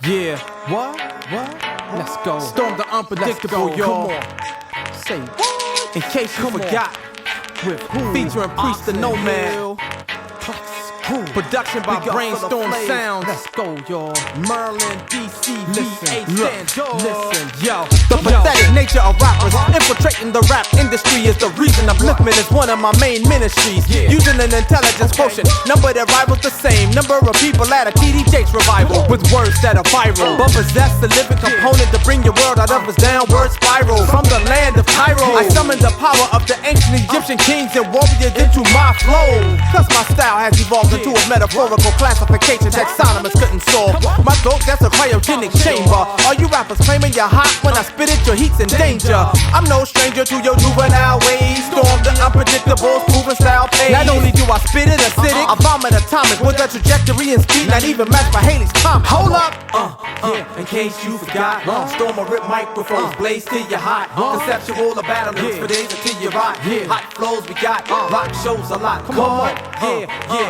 Yeah. What? Let's go. Storm the unpredictable, y'all. Say what? In case you forgot. With who? Featuring Priest the Nomad. Production by Brainstorm Sounds. Let's go, y'all. Merlin, DC, listen, yo. The pathetic nature of rappers infiltrating the rap industry is the reason upliftment is one of my main ministries. Using an intelligence quotient, number that rivals the same number of people at a TD Jakes revival with words that are viral, but possess the living component to bring your world out of its downward spiral. From the land of Cairo, I summon the power of the ancient Egyptian kings and warriors into my flow. Cause my style has evolved into a metaphorical classification that Solomon couldn't solve. My throat, that's a cryogenic chamber. All you rappers claiming you're hot when I spit it, your heat's in danger. I'm no stranger to your juvenile ways. Storm the unpredictables, proven style pays. Not only do I spit it acidic, I vomit atomic with a trajectory and speed not even matched by Haley's comet. Hold up! In case you forgot, storm or rip microphones, blaze till you're hot. Conceptual or battlements for days until you're hot. Hot flows we got, rock shows a lot. Come on,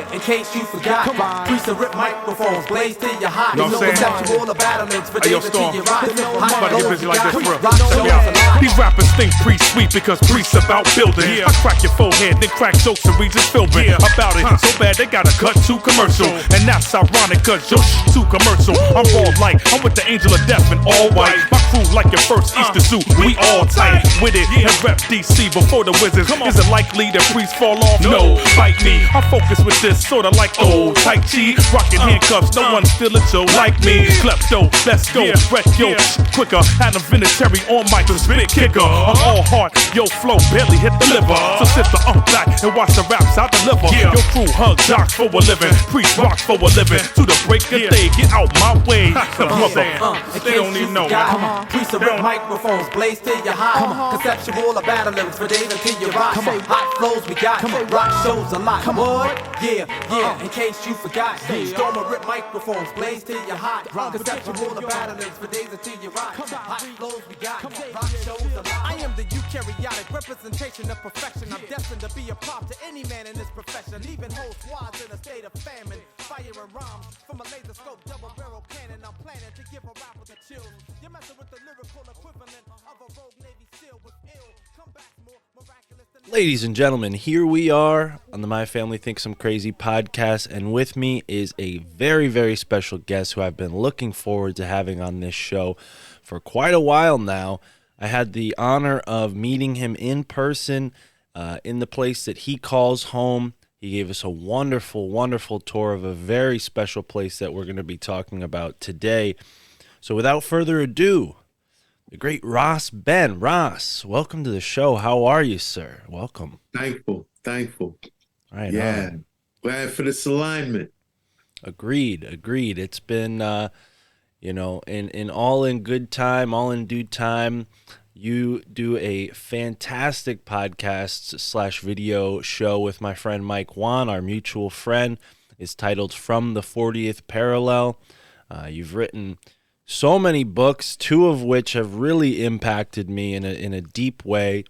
in case you forgot, Priest or rip microphones, blaze till you're hot. No conceptual or battlements for days until you're hot. Hot flows we got, rock shows a lot. These rappers think Priest sweet because Priest's about building. I crack your forehead, then crack jokes and read just filming about it. So bad they gotta cut to commercial, and that's ironic cause your shit too commercial. I'm all light, I'm with the angel of death in all white. My crew like your first Easter suit, we all tight with it. And rep DC before the Wizards. Is it likely that Priest fall off? No, bite me. I focus with this sorta like old Tai Chi, rocking handcuffs. No one still a Joe like me. Klepto, let's go, wreck yo quicker. Adam Vinatieri on mic, the spit kicker. I'm all heart, yo flow barely hit the liver. So sit the back and watch the raps I deliver. Your crew hug jocks for a living, Priest rock for a living. To the break of day, get out my way. They don't even know. Priest of rip microphones, blaze till you're hot. Conceptual or battlements for days until you're rock. Hot flows we got, rock shows a lot. In case you forgot, storm or rip microphones, blaze till you're hot. Conceptual or battlements for days until you're rock. Hot flows we got, rock shows a lot. I am the eukaryotic representation of perfection. I'm destined to be a prop to any man in this profession. Leaving whole squads in a state of famine. Fire and rhymes from a laser scope, double barrel cannon. I'm planning to give a rapper the chills. You're messing with the lyrical equivalent of a rogue Navy SEAL with ill. Come back more miraculous than. Ladies and gentlemen, here we are on the My Family Thinks I'm Crazy podcast, and with me is a very, very special guest who I've been looking forward to having on this show for quite a while now. I had the honor of meeting him in person in the place that he calls home. He gave us a wonderful, wonderful tour of a very special place that we're going to be talking about today. So without further ado, the great Ross Ben. Ross, welcome to the show. How are you, sir? Welcome. Thankful. Right. Yeah. Glad for this alignment. Agreed. It's been, in all in good time, all in due time. You do a fantastic podcast / video show with my friend Mike Wan, our mutual friend. It's titled From the 40th Parallel. You've written so many books, 2 of which have really impacted me in a deep way,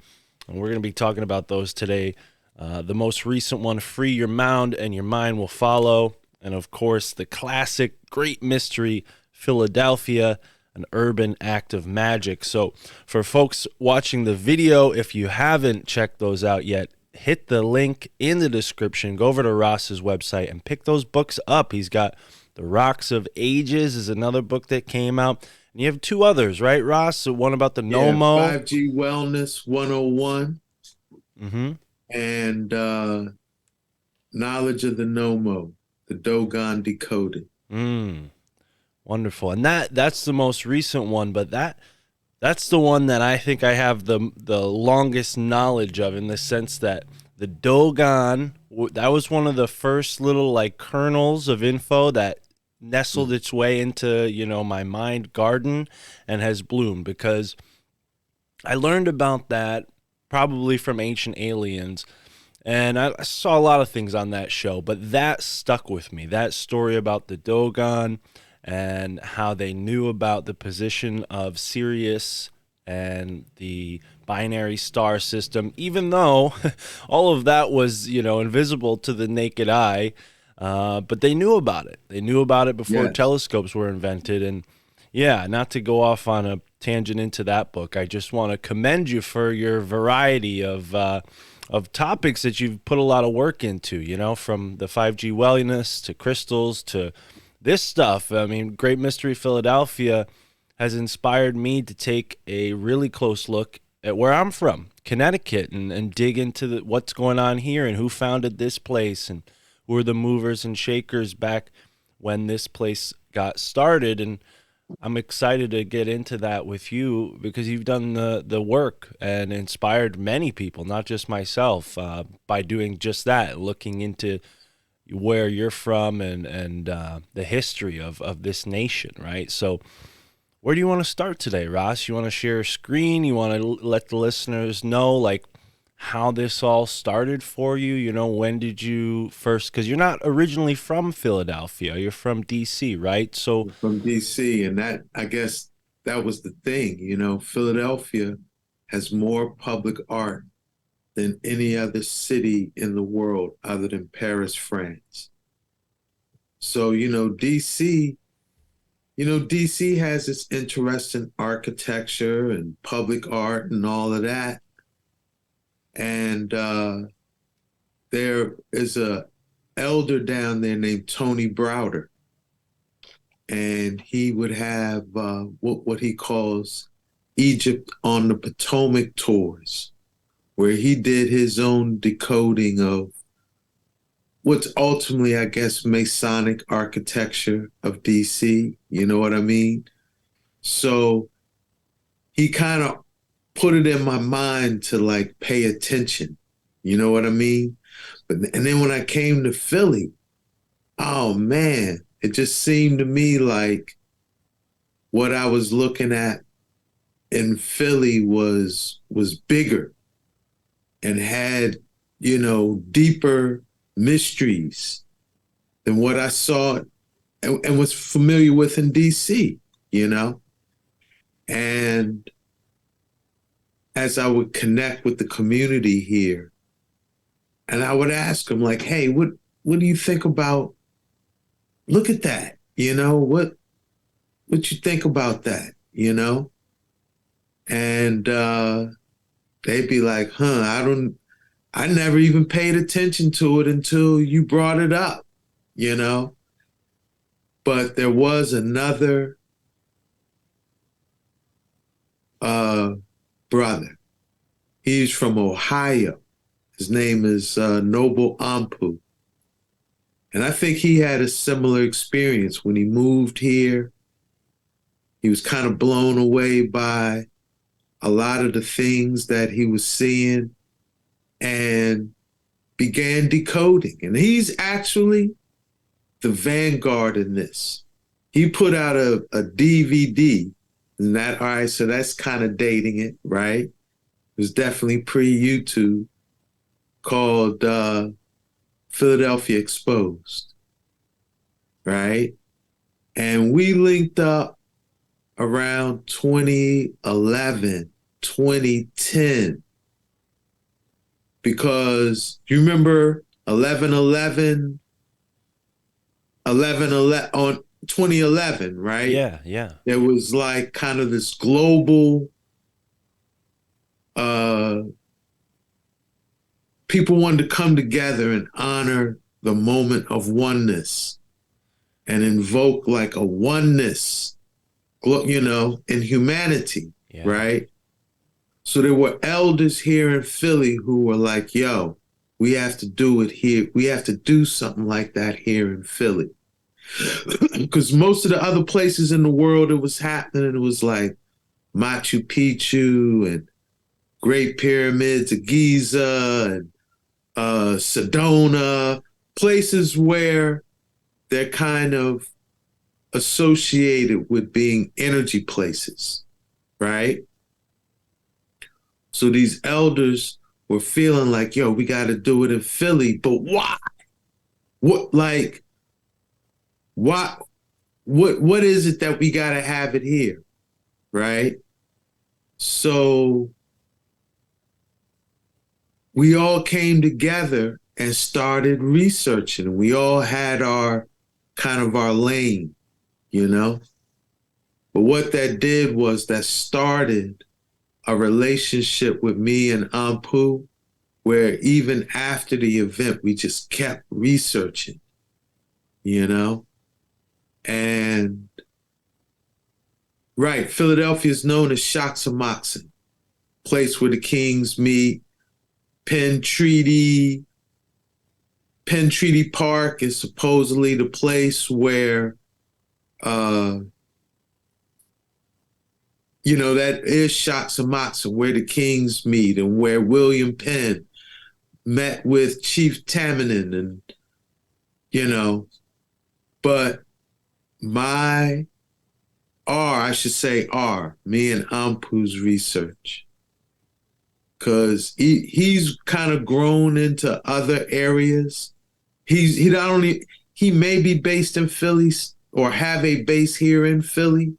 and we're going to be talking about those today. The most recent one, Free Your Mound and Your Mind Will Follow, and of course the classic great mystery, Philadelphia, an urban act of magic. So for folks watching the video, if you haven't checked those out yet, hit the link in the description, go over to Ross's website and pick those books up. He's got The Rocks of Ages is another book that came out. And you have 2 others, right, Ross? So one about the N.E.M.M.E.S.S. 5G Wellness 101. Mm-hmm. And Knowledge of the N.E.M.M.E.S.S, the Dogon Decoded. Wonderful. And that's the most recent one, but that's the one that I think I have the longest knowledge of, in the sense that the Dogon, that was one of the first little like kernels of info that nestled its way into, my mind garden and has bloomed, because I learned about that probably from Ancient Aliens, and I saw a lot of things on that show, but that stuck with me. That story about the Dogon and how they knew about the position of Sirius and the binary star system, even though all of that was, invisible to the naked eye, but they knew about it. They knew about it before telescopes were invented, and Yeah, not to go off on a tangent into that book, I just want to commend you for your variety of topics that you've put a lot of work into, you know, from the 5G wellness to crystals to this stuff. I mean, Great Mystery Philadelphia has inspired me to take a really close look at where I'm from, Connecticut, and dig into what's going on here and who founded this place and who were the movers and shakers back when this place got started. And I'm excited to get into that with you because you've done the work and inspired many people, not just myself, by doing just that, looking into where you're from and the history of this nation, right? So where do you want to start today, Ross? You want to share a screen? You want to let the listeners know, like, how this all started for you? You know, when did you first, because you're not originally from Philadelphia, you're from D.C., right? So From DC, and that, I guess that was the thing, you know, Philadelphia has more public art than any other city in the world other than Paris, France. So, DC has its interest in architecture and public art and all of that. And there is a elder down there named Tony Browder, and he would have what he calls Egypt on the Potomac tours, where he did his own decoding of what's ultimately, I guess, Masonic architecture of DC. You know what I mean? So he kind of put it in my mind to like pay attention. You know what I mean? And then when I came to Philly, oh man, it just seemed to me like what I was looking at in Philly was bigger and had, deeper mysteries than what I saw and was familiar with in DC, And as I would connect with the community here, and I would ask them like, hey, what do you think about, look at that, what you think about that, And they'd be like, I never even paid attention to it until you brought it up, But there was another brother. He's from Ohio. His name is Noble Ampu. And I think he had a similar experience when he moved here. He was kind of blown away by a lot of the things that he was seeing and began decoding. And he's actually the vanguard in this. He put out a DVD, and that, all right, so that's kind of dating it, right? It was definitely pre-YouTube, called Philadelphia Exposed, right? And we linked up around 2011, 2010, because you remember 11/11 on 2011, right? Yeah. There was like kind of this global people wanted to come together and honor the moment of oneness and invoke like a oneness, in humanity, right? So there were elders here in Philly who were like, yo, we have to do it here. We have to do something like that here in Philly. Because most of the other places in the world it was happening, it was like Machu Picchu and Great Pyramids of Giza and Sedona, places where they're kind of associated with being energy places, right? So these elders were feeling like, yo, we got to do it in Philly, but why? What is it that we got to have it here, right? So we all came together and started researching. We all had our lane, But what that did was that started a relationship with me and Ampu, where even after the event, we just kept researching, you know? And right, Philadelphia is known as Shaxamoxon, place where the kings meet. Penn Treaty, Penn Treaty Park is supposedly the place where, uh, that is Shaxamoxon, where the kings meet and where William Penn met with Chief Tammany and, you know, but my I should say me and Ampu's research, because he's kind of grown into other areas. He not only he may be based in Philly or have a base here in Philly,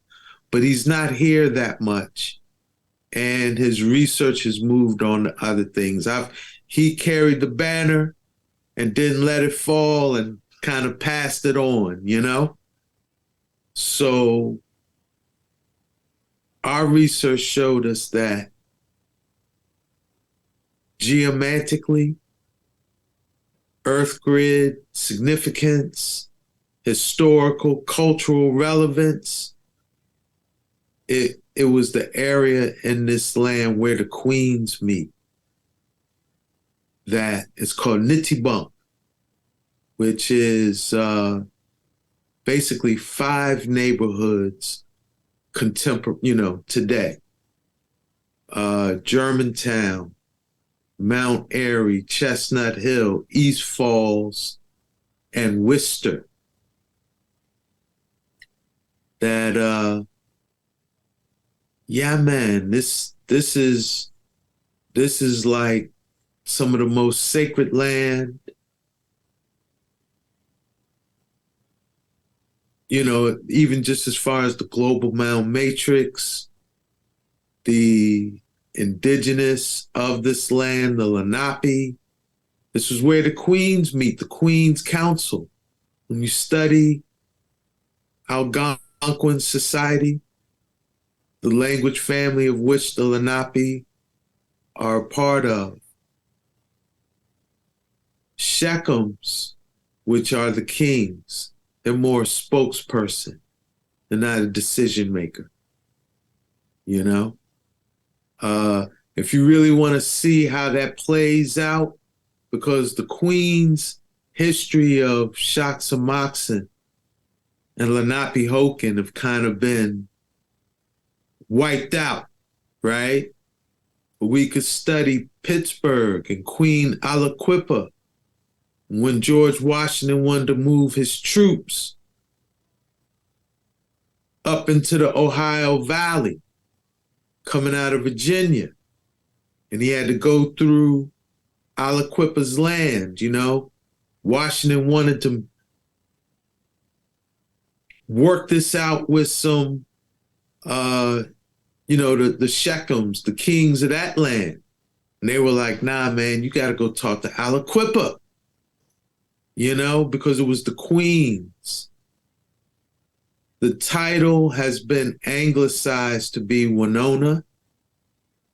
but he's not here that much, and his research has moved on to other things. He carried the banner and didn't let it fall and kind of passed it on, So our research showed us that geomantically, earth grid significance, historical, cultural relevance, it was the area in this land where the queens meet. That is called Nitibunk, which is basically 5 neighborhoods today. Germantown, Mount Airy, Chestnut Hill, East Falls, and Worcester. That yeah, man, this is like some of the most sacred land, even just as far as the global Mount Matrix, the indigenous of this land, the Lenape. This is where the queens meet, the Queen's Council. When you study Algonquin society, the language family of which the Lenape are a part of, Shechems, which are the kings, they're more a spokesperson. They're not a decision maker, If you really want to see how that plays out, because the Queen's history of Shaxamoxon and Lenape Hoken have kind of been wiped out, right? But we could study Pittsburgh and Queen Aliquippa when George Washington wanted to move his troops up into the Ohio Valley, coming out of Virginia. And he had to go through Aliquippa's land, Washington wanted to work this out with some, the Shechems, the kings of that land. And they were like, nah, man, you got to go talk to Aliquippa, because it was the queens. The title has been anglicized to be Winona,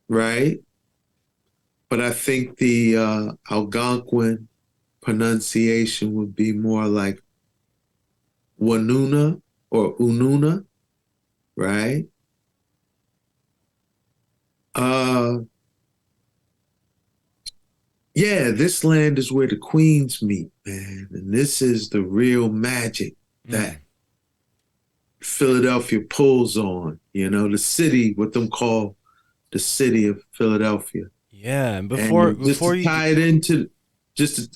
right? But I think the Algonquin pronunciation would be more like Wanuna or Ununa, right? Yeah, this land is where the queens meet, man. And this is the real magic that Philadelphia pulls on, the city, what them call the city of Philadelphia. Yeah, and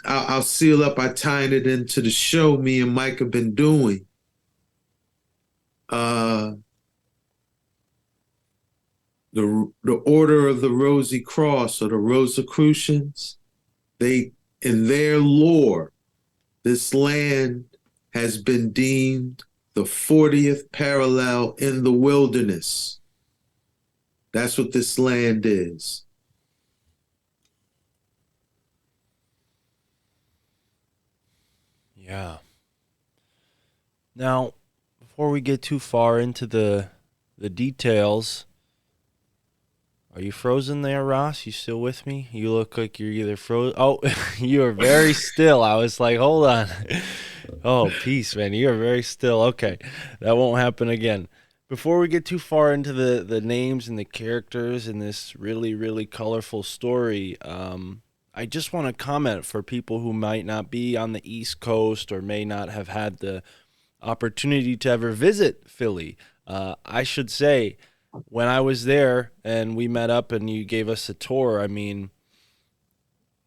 I'll seal up by tying it into the show me and Mike have been doing. The Order of the Rosy Cross, or the Rosicrucians, in their lore, this land has been deemed the 40th parallel in the wilderness. That's what this land is. Yeah. Now, before we get too far into the the details. Are you frozen there, Ross? You still with me? You look like you're either frozen. Oh, you are very still. I was like, hold on. Oh, peace, man. You are very still. Okay, that won't happen again. Before we get too far into the names and the characters in this really, really colorful story, I just want to comment for people who might not be on the East Coast or may not have had the opportunity to ever visit Philly. I should say, when I was there and we met up and you gave us a tour, I mean,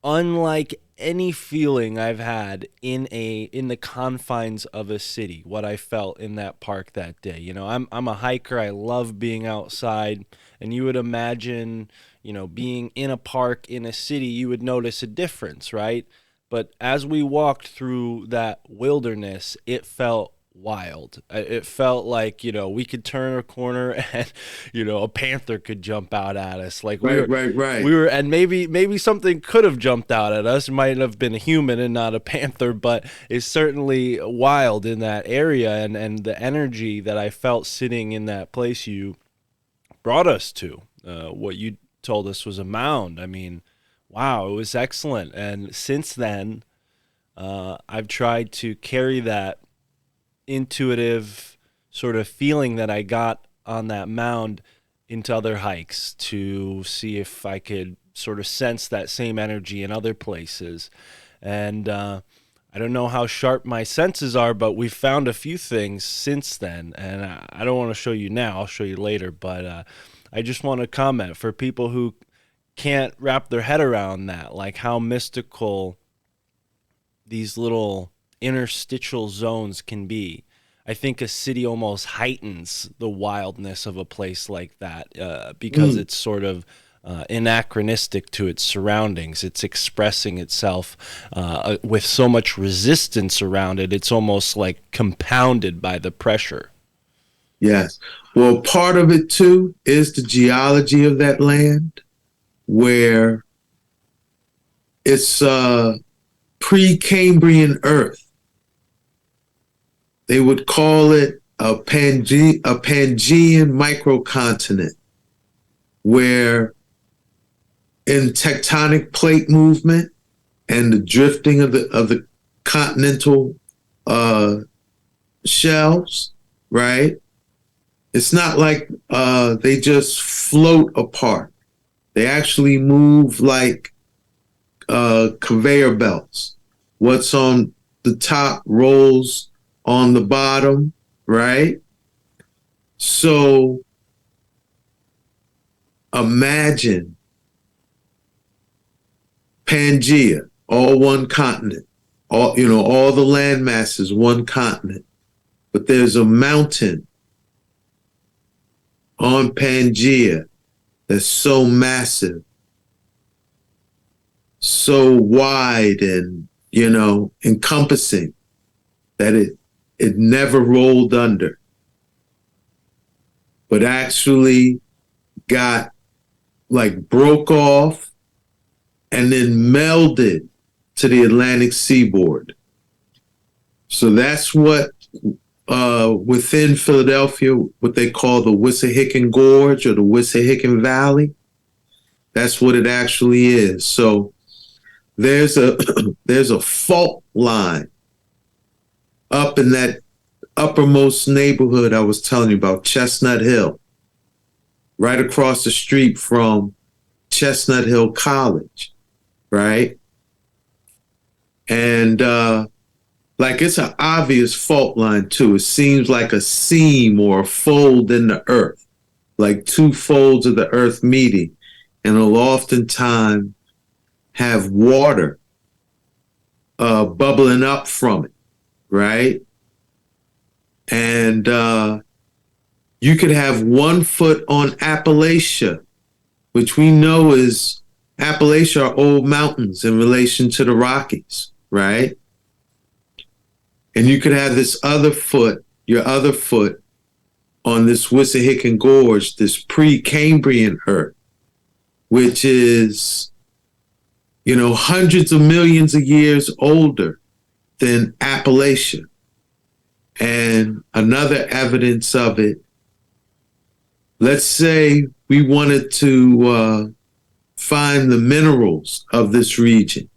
unlike any feeling I've had in the confines of a city, what I felt in that park that day. You know, I'm a hiker. I love being outside, and you would imagine, you know, being in a park in a city, you would notice a difference, right? But as we walked through that wilderness, it felt wild. It felt like, you know, we could turn a corner and, you know, a panther could jump out at us. Like Right. we were, and maybe something could have jumped out at us. It might have been a human and not a panther, but it's certainly wild in that area. And the energy that I felt sitting in that place you brought us to, what you told us was a mound. I mean, wow, it was excellent. And since then, I've tried to carry that intuitive sort of feeling that I got on that mound into other hikes to see if I could sort of sense that same energy in other places. And I don't know how sharp my senses are, but we've found a few things since then. And I don't want to show you now. I'll show you later. But I just want to comment for people who can't wrap their head around that, like how mystical these little interstitial zones can be. I think a city almost heightens the wildness of a place like that because it's sort of anachronistic to its surroundings. It's expressing itself with so much resistance around it. It's almost like compounded by the pressure. Yes. Well, part of it too is the geology of that land, where it's Precambrian Earth. They would call it a Pangean microcontinent, where in tectonic plate movement and the drifting of the continental shelves, right? It's not like they just float apart. They actually move like conveyor belts. What's on the top rolls on the bottom, right? So imagine Pangea, all one continent, all the land masses, one continent. But there's a mountain on Pangea that's so massive, so wide and, encompassing that it never rolled under, but actually got broke off and then melded to the Atlantic seaboard. So that's what within Philadelphia, what they call the Wissahickon Gorge or the Wissahickon Valley, that's what it actually is. So there's a fault line up in that uppermost neighborhood I was telling you about, Chestnut Hill, right across the street from Chestnut Hill College, right? And it's an obvious fault line too. It seems like a seam or a fold in the earth, like two folds of the earth meeting, and it'll oftentimes have water bubbling up from it, right? And you could have 1 foot on Appalachia, which we know is Appalachia are old mountains in relation to the Rockies, right? And you could have your other foot on this Wissahickon Gorge, this Precambrian Earth, which is, hundreds of millions of years older than Appalachia. And another evidence of it let's say we wanted to find the minerals of this region.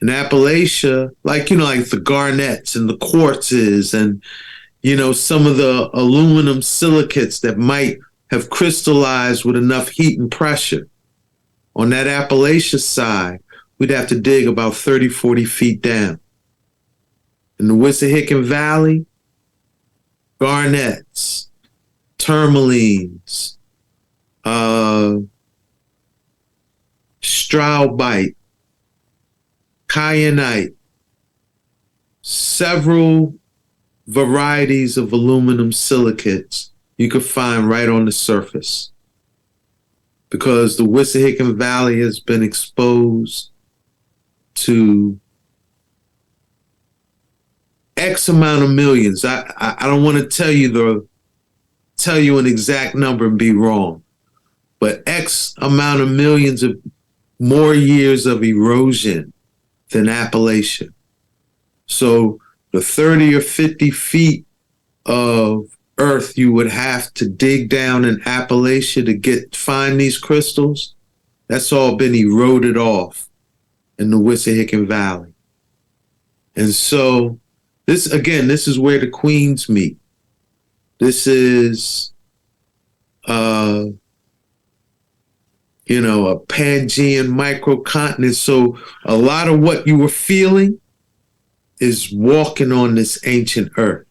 In Appalachia, like, like the garnets and the quartzes and, some of the aluminum silicates that might have crystallized with enough heat and pressure. On that Appalachia side, we'd have to dig about 30, 40 feet down. In the Wissahickon Valley, garnets, tourmalines, straubite, kyanite, several varieties of aluminum silicates you could find right on the surface, because the Wissahickon Valley has been exposed to X amount of millions. I don't want to tell you an exact number and be wrong, but X amount of millions of more years of erosion than Appalachia. So the 30 or 50 feet of earth you would have to dig down in Appalachia to find these crystals, that's all been eroded off in the Wissahickon Valley. And so this is where the queens meet. This is a Pangean microcontinent. So a lot of what you were feeling is walking on this ancient earth.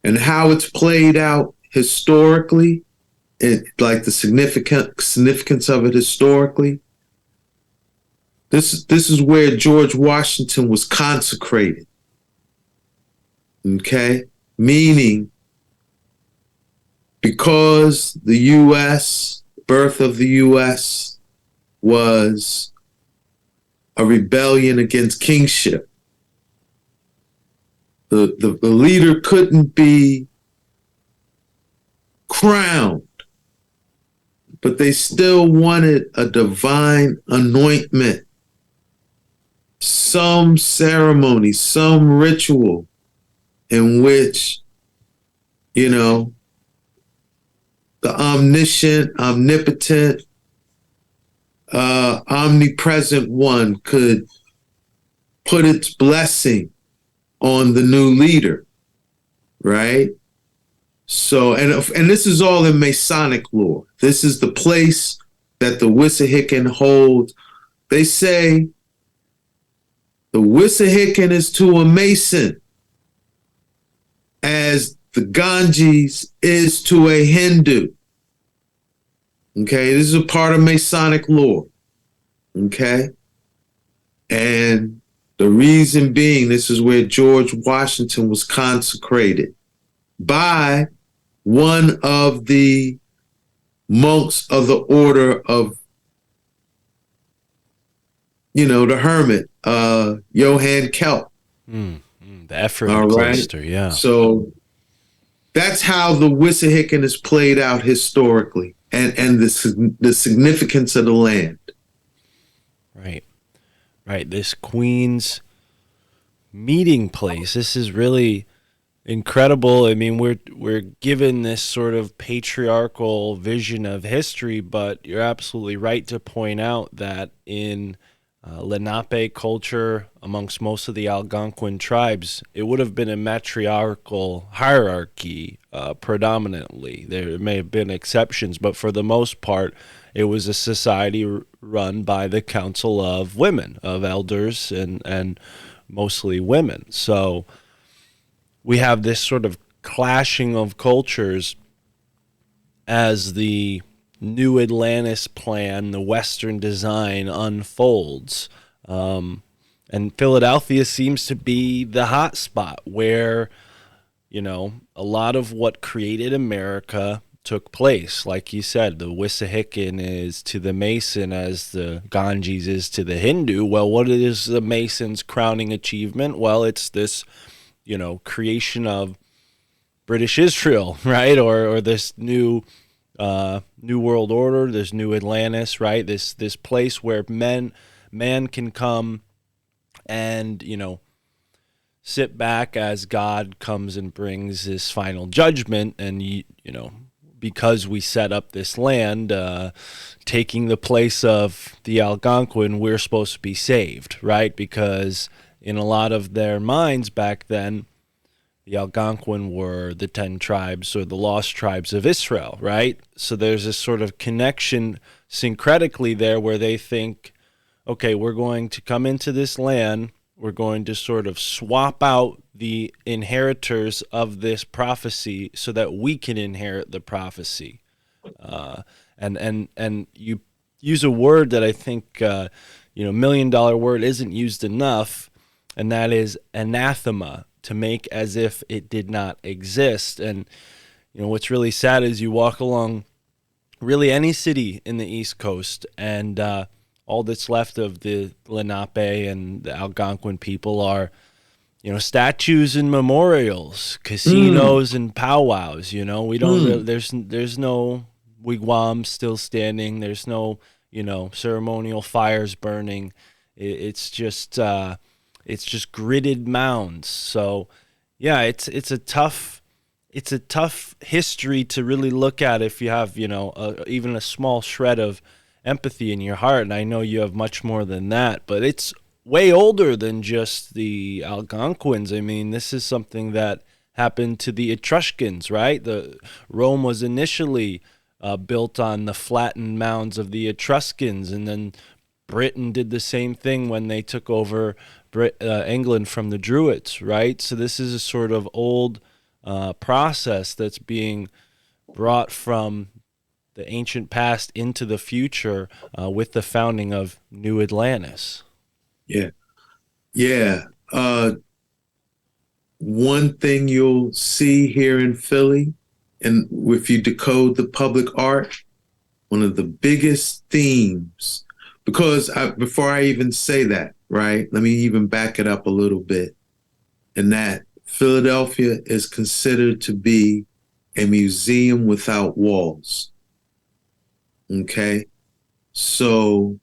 And how it's played out historically, like the significance of it historically, this is where George Washington was consecrated. Okay? Meaning, because the U.S., birth of the U.S. was a rebellion against kingship, the leader couldn't be crowned, but they still wanted a divine anointment, some ceremony, some ritual in which, the omniscient, omnipotent, omnipresent one could put its blessing on the new leader, right? So, and this is all in Masonic lore. This is the place that the Wissahickon hold. They say the Wissahickon is to a Mason as the Ganges is to a Hindu. Okay, this is a part of Masonic lore. Okay, and the reason being, this is where George Washington was consecrated by one of the monks of the order of, the hermit, Johann Kelp. The Ephraim cloister, yeah. So that's how the Wissahickon is played out historically, and the significance of the land. Right, this Queen's meeting place. This is really incredible. I mean, we're given this sort of patriarchal vision of history, but you're absolutely right to point out that in Lenape culture, amongst most of the Algonquin tribes, it would have been a matriarchal hierarchy predominantly. There may have been exceptions, but for the most part, it was a society run by the council of women, of elders, and mostly women. So we have this sort of clashing of cultures as the New Atlantis plan, the Western design, unfolds. And Philadelphia seems to be the hot spot where, a lot of what created America took place. Like you said, the Wissahickon is to the Mason as the Ganges is to the Hindu. Well, what is the Mason's crowning achievement? Well, it's this, creation of British Israel, right? Or this new world order, this new Atlantis, right? This place where man can come and, sit back as God comes and brings his final judgment, and because we set up this land, taking the place of the Algonquin, we're supposed to be saved, right? Because in a lot of their minds back then, the Algonquin were the 10 tribes or the lost tribes of Israel, right? So there's this sort of connection syncretically there where they think, okay, we're going to come into this land, we're going to sort of swap out the inheritors of this prophecy so that we can inherit the prophecy. And you use a word that I think, $1 million word isn't used enough, and that is anathema, to make as if it did not exist. And what's really sad is you walk along really any city in the East Coast, and all that's left of the Lenape and the Algonquin people are, statues and memorials, casinos and powwows. We don't. There's no wigwams still standing. There's no ceremonial fires burning. It's just gridded mounds. So yeah, it's a tough history to really look at if you have even a small shred of empathy in your heart. And I know you have much more than that, but it's way older than just the Algonquins. I mean, this is something that happened to the Etruscans, right? Rome was initially built on the flattened mounds of the Etruscans, and then Britain did the same thing when they took over England from the Druids, right? So this is a sort of old process that's being brought from the ancient past into the future with the founding of New Atlantis. Yeah. Yeah. One thing you'll see here in Philly, and if you decode the public art, one of the biggest themes, because before I even say that, right, let me even back it up a little bit, and that Philadelphia is considered to be a museum without walls. Okay? So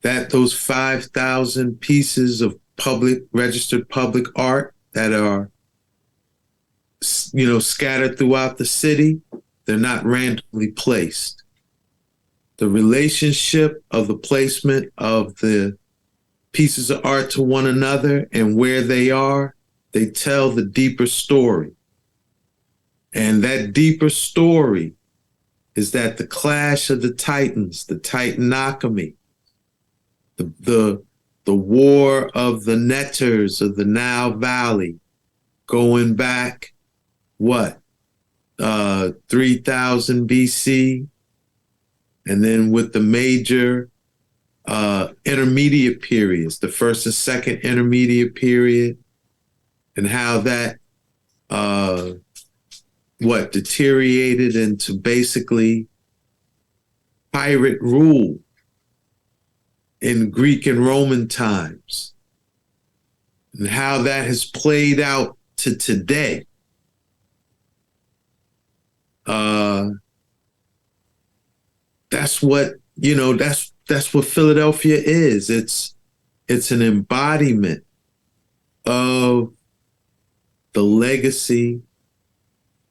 that those 5,000 pieces of registered public art that are, scattered throughout the city, they're not randomly placed. The relationship of the placement of the pieces of art to one another and where they are, they tell the deeper story. And that deeper story is that the clash of the Titans, the Titanomachy, the war of the netters of the Nile Valley, going back, 3000 BC, and then with the major intermediate periods, the first and second intermediate period, and how that deteriorated into basically pirate rule in Greek and Roman times, and how that has played out to today. That's what Philadelphia is. It's an embodiment of the legacy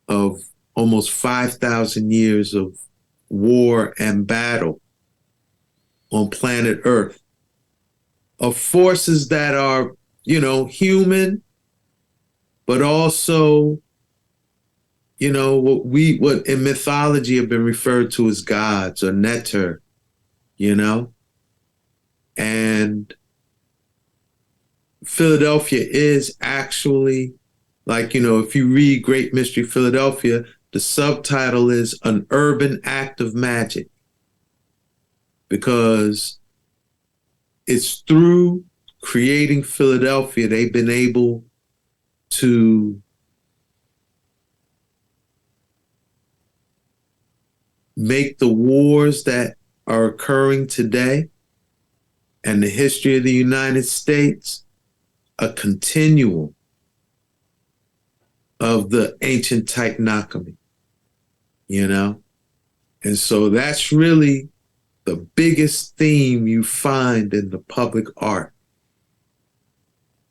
of almost 5,000 years of war and battle on planet Earth, of forces that are, human, but also, what in mythology have been referred to as gods or netter, and Philadelphia is actually, if you read Great Mystery Philadelphia, the subtitle is An Urban Act of Magic, because it's through creating Philadelphia they've been able to make the wars that are occurring today and the history of the United States a continuum of the ancient Titanomachy, And so that's really the biggest theme you find in the public art.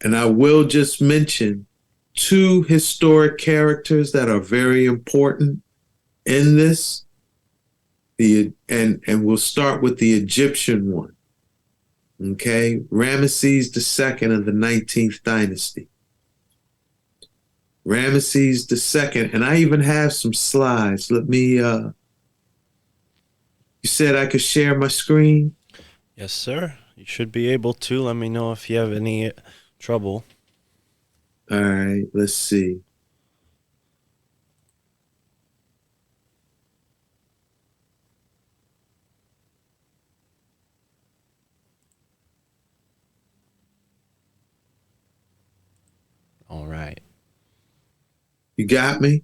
And I will just mention two historic characters that are very important in this. And we'll start with the Egyptian one. Okay, Ramesses II of the 19th dynasty. Ramesses II, and I even have some slides. Let me. You said I could share my screen. Yes, sir. You should be able to. Let me know if you have any trouble. All right, let's see. All right. You got me?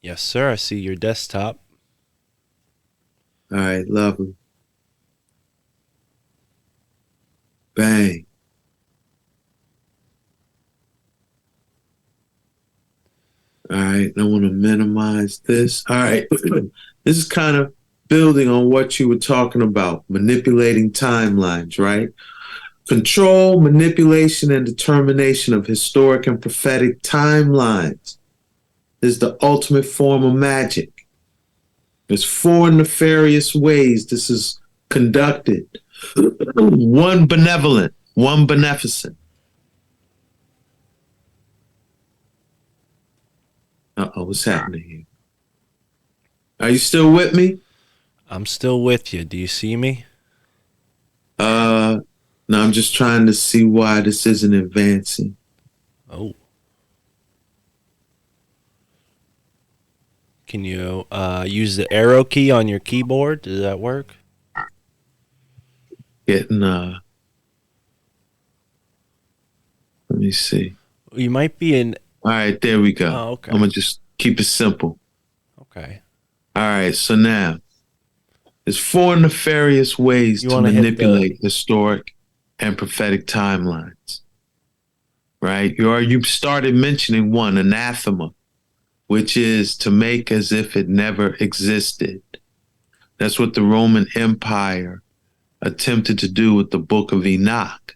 Yes, sir. I see your desktop. All right, lovely. Bang. All right, I want to minimize this. All right, this is kind of building on what you were talking about, manipulating timelines, right? Control, manipulation, and determination of historic and prophetic timelines is the ultimate form of magic. There's 4 nefarious ways this is conducted. 1 benevolent, 1 beneficent. Uh-oh, what's happening here? Are you still with me? I'm still with you. Do you see me? No, I'm just trying to see why this isn't advancing. Oh. Can you use the arrow key on your keyboard? Does that work? Getting, let me see. You might be in... All right, there we go. Oh, okay. I'm going to just keep it simple. Okay. All right, so now, there's 4 nefarious ways to manipulate historic and prophetic timelines, right? You started mentioning one, anathema, which is to make as if it never existed. That's what the Roman Empire attempted to do with the Book of Enoch,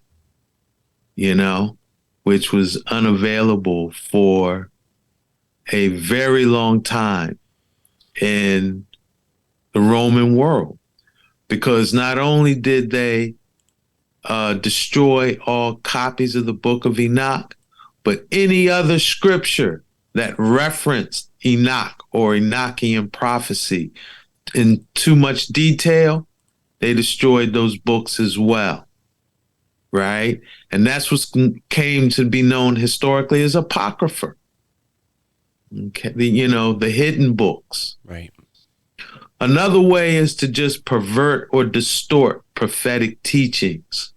which was unavailable for a very long time in the Roman world, because not only did they destroy all copies of the Book of Enoch, but any other scripture that referenced Enoch or Enochian prophecy in too much detail, they destroyed those books as well, right? And that's what came to be known historically as Apocrypha. Okay, the hidden books. Right. Another way is to just pervert or distort prophetic teachings.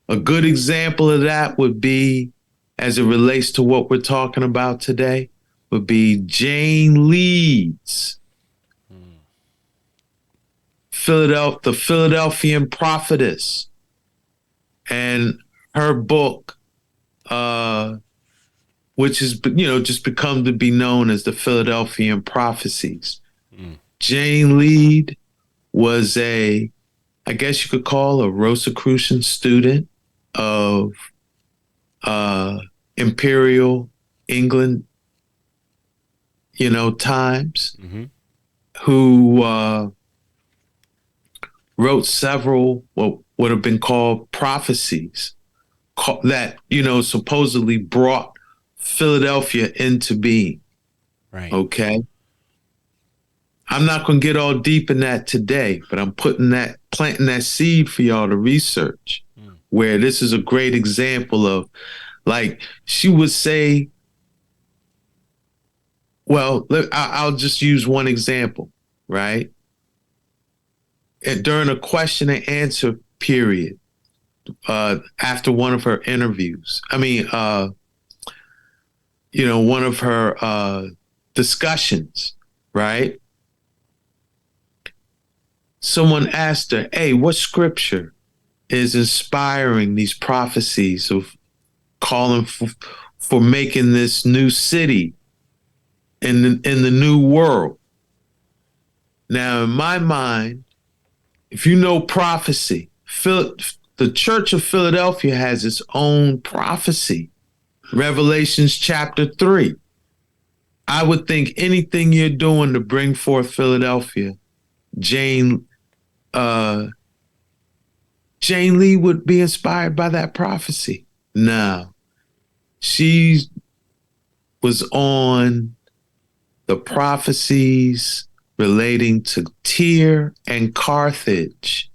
A good example of that would be, as it relates to what we're talking about today, would be Jane Leeds, the Philadelphian prophetess, and her book, which is just become to be known as the Philadelphian Prophecies. Jane Leeds was I guess you could call a Rosicrucian student of Imperial England, times, who wrote several what would have been called prophecies that, supposedly brought Philadelphia into being. Right. Okay. I'm not going to get all deep in that today, but I'm planting that seed for y'all to research, where this is a great example of, like, she would say, well, look, I'll just use one example, right? And during a question and answer period, after one of her interviews, one of her discussions, right? Someone asked her, hey, what scripture is inspiring these prophecies of calling for making this new city in the new world? Now, in my mind, if you know prophecy, the Church of Philadelphia has its own prophecy. Revelations chapter 3. I would think anything you're doing to bring forth Philadelphia, Jane Jane Lee would be inspired by that prophecy. No, she was on the prophecies relating to Tyre and Carthage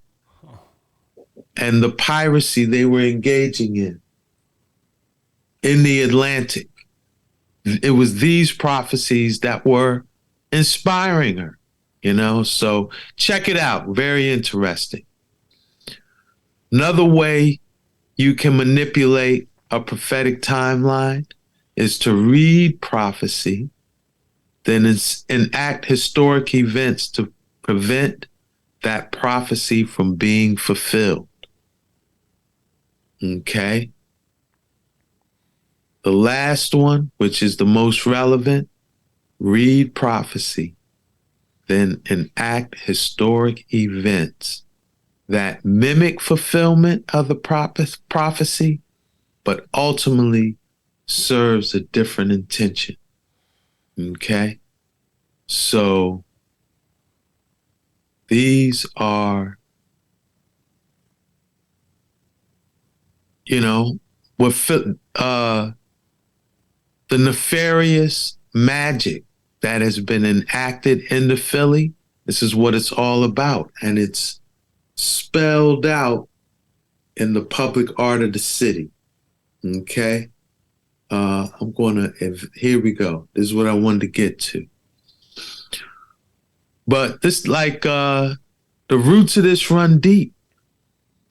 and the piracy they were engaging in the Atlantic. It was these prophecies that were inspiring her, so check it out. Very interesting. Another way you can manipulate a prophetic timeline is to read prophecy, then enact historic events to prevent that prophecy from being fulfilled. Okay? The last one, which is the most relevant, read prophecy, then enact historic events that mimic fulfillment of the prophecy, but ultimately serves a different intention. Okay? So these are, what the nefarious magic that has been enacted into Philly. This is what it's all about. And it's spelled out in the public art of the city. Okay? Here we go. This is what I wanted to get to. But this, the roots of this run deep.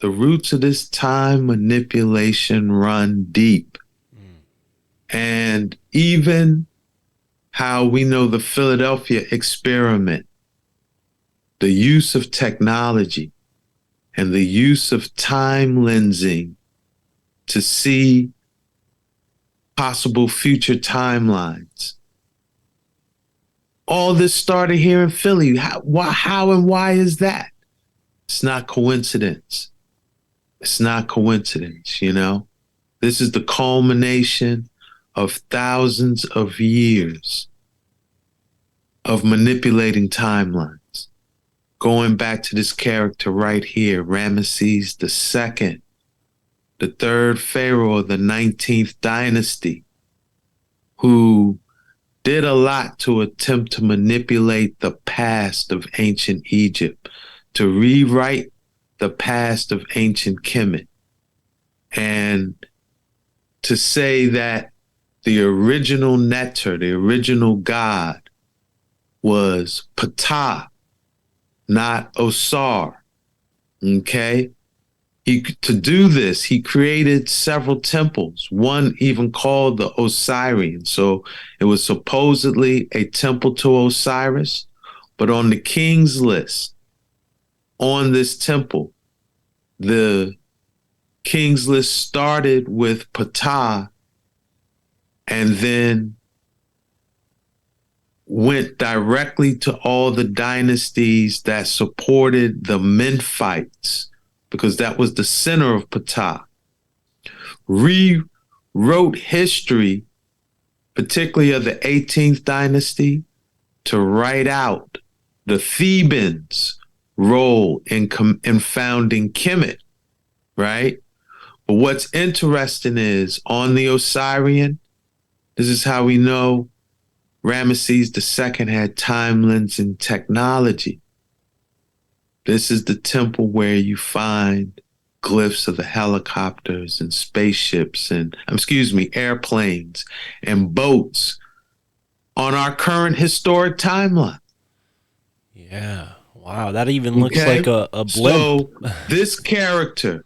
The roots of this time manipulation run deep. And even how we know the Philadelphia experiment, the use of technology and the use of time lensing to see possible future timelines. All this started here in Philly. How and why is that? It's not coincidence. It's not coincidence, This is the culmination of thousands of years of manipulating timelines. Going back to this character right here, Ramesses II, the third pharaoh of the 19th dynasty, who did a lot to attempt to manipulate the past of ancient Egypt, to rewrite the past of ancient Kemet, and to say that the original Neter, the original God, was Ptah, not Osar. Okay? To do this, he created several temples, one even called the Osirian. So it was supposedly a temple to Osiris, but on the king's list, on this temple, the king's list started with Ptah and then went directly to all the dynasties that supported the Memphites, because that was the center of Ptah. Rewrote history, particularly of the 18th dynasty, to write out the Thebans' role in founding Kemet, right? But what's interesting is on the Osirian, this is how we know Ramesses II had time lensing technology. This is the temple where you find glyphs of the helicopters and spaceships and, airplanes and boats on our current historic timeline. Yeah. Wow. That even looks like a blimp. So this character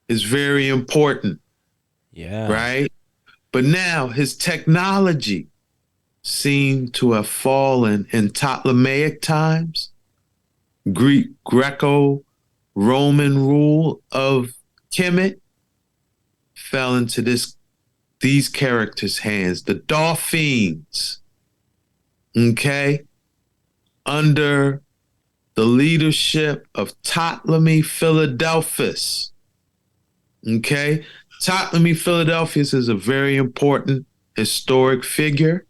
is very important. Yeah. Right? But now his technology seemed to have fallen in Ptolemaic times, Greco-Roman rule of Kemet fell into these characters' hands, the Dolphins, okay, under the leadership of Ptolemy Philadelphus, okay? Ptolemy Philadelphus is a very important historic figure.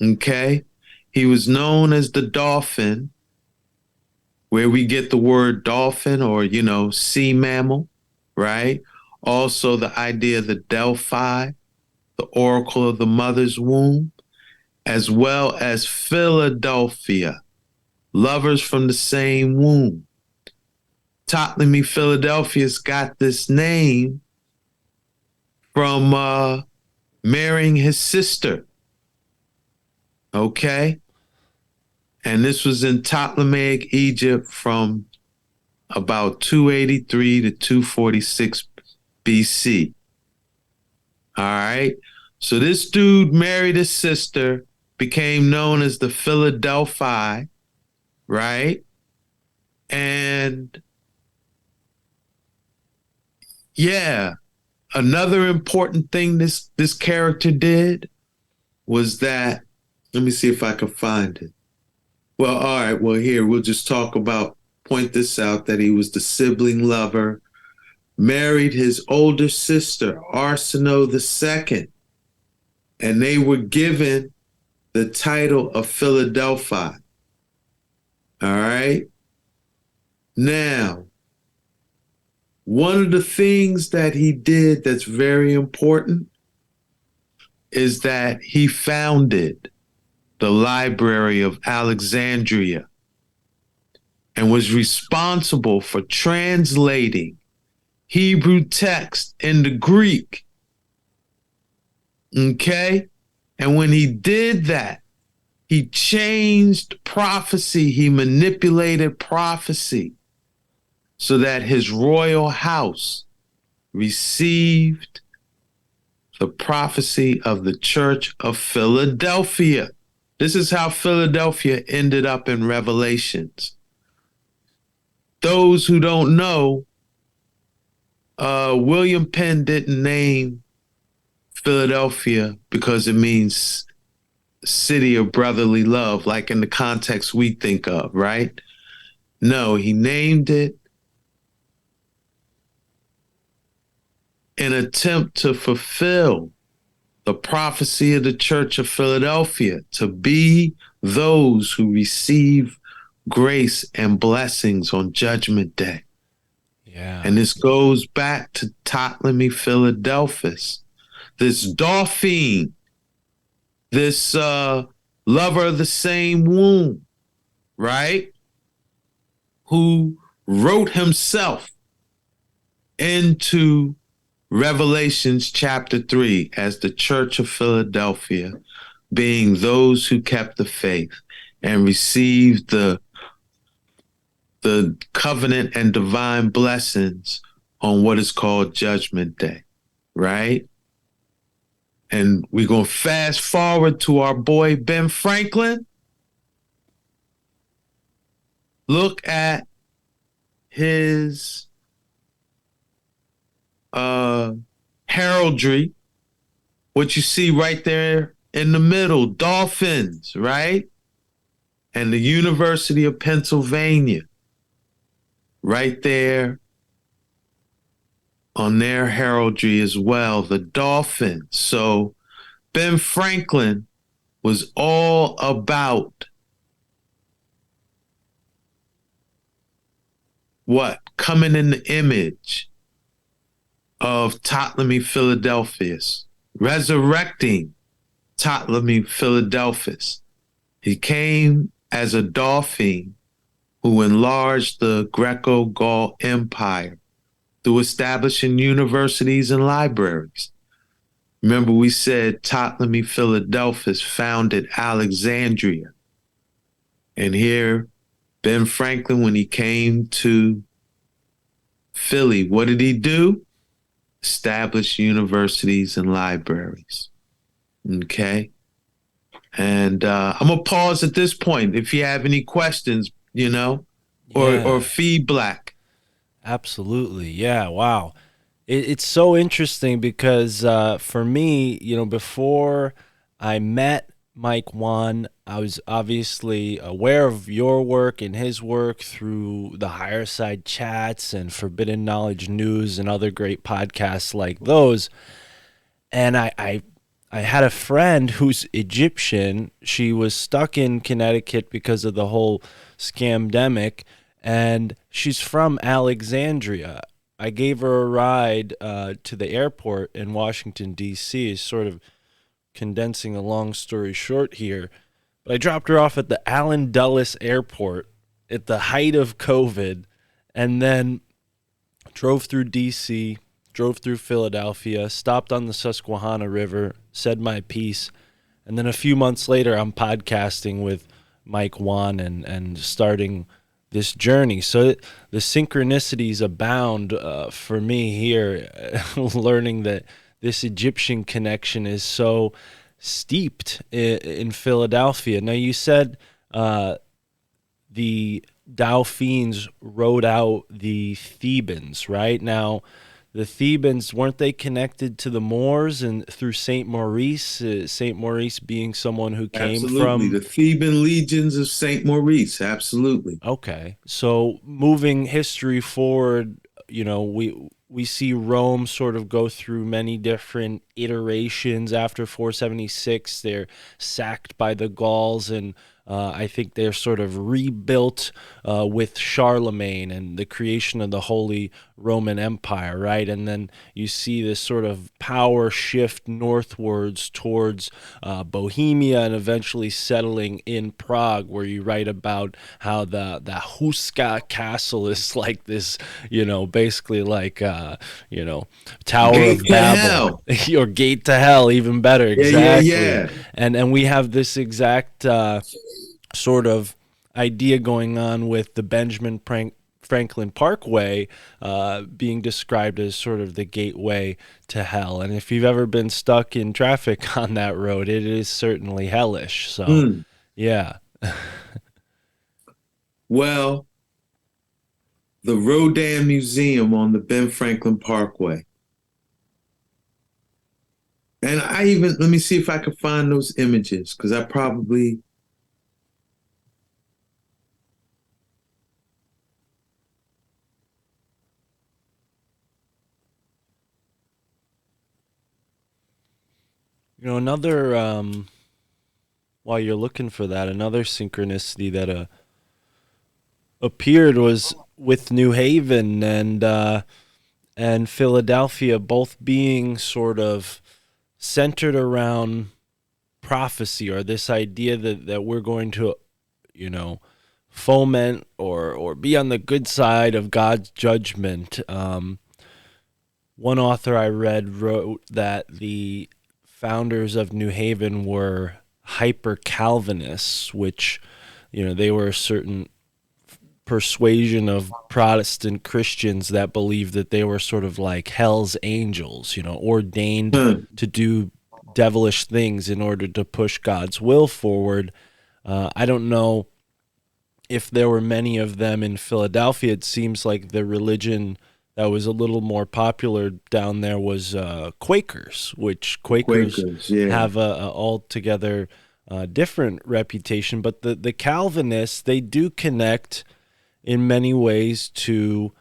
Okay. He was known as the dolphin, where we get the word dolphin or, sea mammal, right? Also, the idea of the Delphi, the oracle of the mother's womb, as well as Philadelphia, lovers from the same womb. Ptolemy Philadelphia's got this name from marrying his sister. Okay. And this was in Ptolemaic Egypt from about 283 to 246 BC. All right. So this dude married his sister, became known as the Philadelphia, right? And yeah, another important thing this character did was that, let me see if I can find it. Well, all right, well, here, we'll just point this out, that he was the sibling lover, married his older sister, Arsinoe II, and they were given the title of Philadelphia. All right. Now, one of the things that he did that's very important is that he founded the Library of Alexandria and was responsible for translating Hebrew text into Greek. Okay? And when he did that, he changed prophecy, he manipulated prophecy so that his royal house received the prophecy of the Church of Philadelphia. This is how Philadelphia ended up in Revelations. Those who don't know, William Penn didn't name Philadelphia because it means city of brotherly love, like in the context we think of, right? No, he named it in an attempt to fulfill the prophecy of the Church of Philadelphia, to be those who receive grace and blessings on Judgment Day. Yeah. And this goes back to Ptolemy Philadelphus, this dolphin, this lover of the same womb, right? Who wrote himself into Revelations chapter 3 as the Church of Philadelphia, being those who kept the faith and received the covenant and divine blessings on what is called Judgment Day, right? And we're going to fast forward to our boy Ben Franklin. Look at his heraldry, what you see right there in the middle, dolphins, right? And the University of Pennsylvania, right there on their heraldry as well, the dolphin. So Ben Franklin was all about what? Coming in the image of Ptolemy Philadelphus, resurrecting Ptolemy Philadelphus. He came as a dolphin who enlarged the Greco-Gaul Empire through establishing universities and libraries. Remember, we said Ptolemy Philadelphus founded Alexandria. And here, Ben Franklin, when he came to Philly, what did he do? Establish universities and libraries. Okay? And I'm going to pause at this point if you have any questions, or feedback. Absolutely. Yeah. Wow. It's so interesting because for me, before I met Mike Wan, I was obviously aware of your work and his work through the Higher Side Chats and Forbidden Knowledge News and other great podcasts like those. And I I had a friend who's Egyptian. She was stuck in Connecticut because of the whole scamdemic, and she's from Alexandria. I gave her a ride to the airport in Washington, D.C., sort of condensing a long story short here. But I dropped her off at the Allen Dulles Airport at the height of COVID, and then drove through D.C., drove through Philadelphia, stopped on the Susquehanna River, said my piece, and then a few months later, I'm podcasting with Mike Wan and starting this journey. So the synchronicities abound for me here, learning that this Egyptian connection is so steeped in Philadelphia. Now, you said the Dauphins wrote out the Thebans, right? Now, the Thebans, weren't they connected to the Moors and through Saint Maurice? Saint Maurice being someone who came Absolutely. from... The Theban legions of Saint Maurice. Absolutely. Okay. So moving history forward, we see Rome sort of go through many different iterations. After 476, they're sacked by the Gauls, and I think they're sort of rebuilt with Charlemagne and the creation of the Holy Roman Empire, right? And then you see this sort of power shift northwards towards Bohemia and eventually settling in Prague, where you write about how the Huska castle is like this, basically like, Tower Gate of to Babel. Or Gate to Hell, even better. Exactly. Yeah. And we have this exact sort of idea going on with the Benjamin Franklin Parkway being described as sort of the gateway to hell. And if you've ever been stuck in traffic on that road, it is certainly hellish. So, yeah. Well, the Rodin Museum on the Ben Franklin Parkway. And let me see if I can find those images, because I probably... Another, while you're looking for that, another synchronicity that appeared was with New Haven and Philadelphia, both being sort of centered around prophecy, or this idea that we're going to, foment or be on the good side of God's judgment. One author I read wrote that the founders of New Haven were hyper-Calvinists, which, they were a certain persuasion of Protestant Christians that believed that they were sort of like hell's angels, ordained to do devilish things in order to push God's will forward. I don't know if there were many of them in Philadelphia. It seems like the religion that was a little more popular down there was Quakers, which Quakers have a altogether different reputation. But the Calvinists, they do connect in many ways to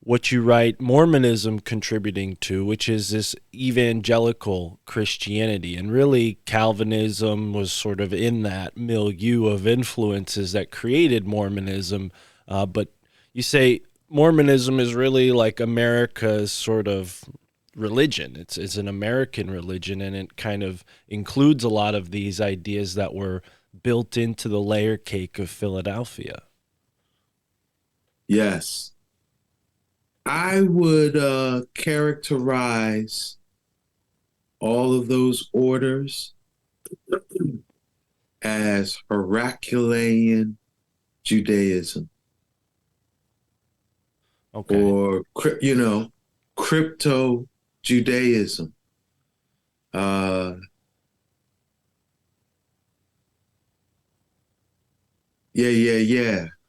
what you write Mormonism contributing to, which is this evangelical Christianity. And really, Calvinism was sort of in that milieu of influences that created Mormonism. But you say Mormonism is really like America's sort of religion. It's an American religion, and it kind of includes a lot of these ideas that were built into the layer cake of Philadelphia. Yes. I would characterize all of those orders as Heraclean Judaism. Okay. Or, crypto Judaism. Yeah.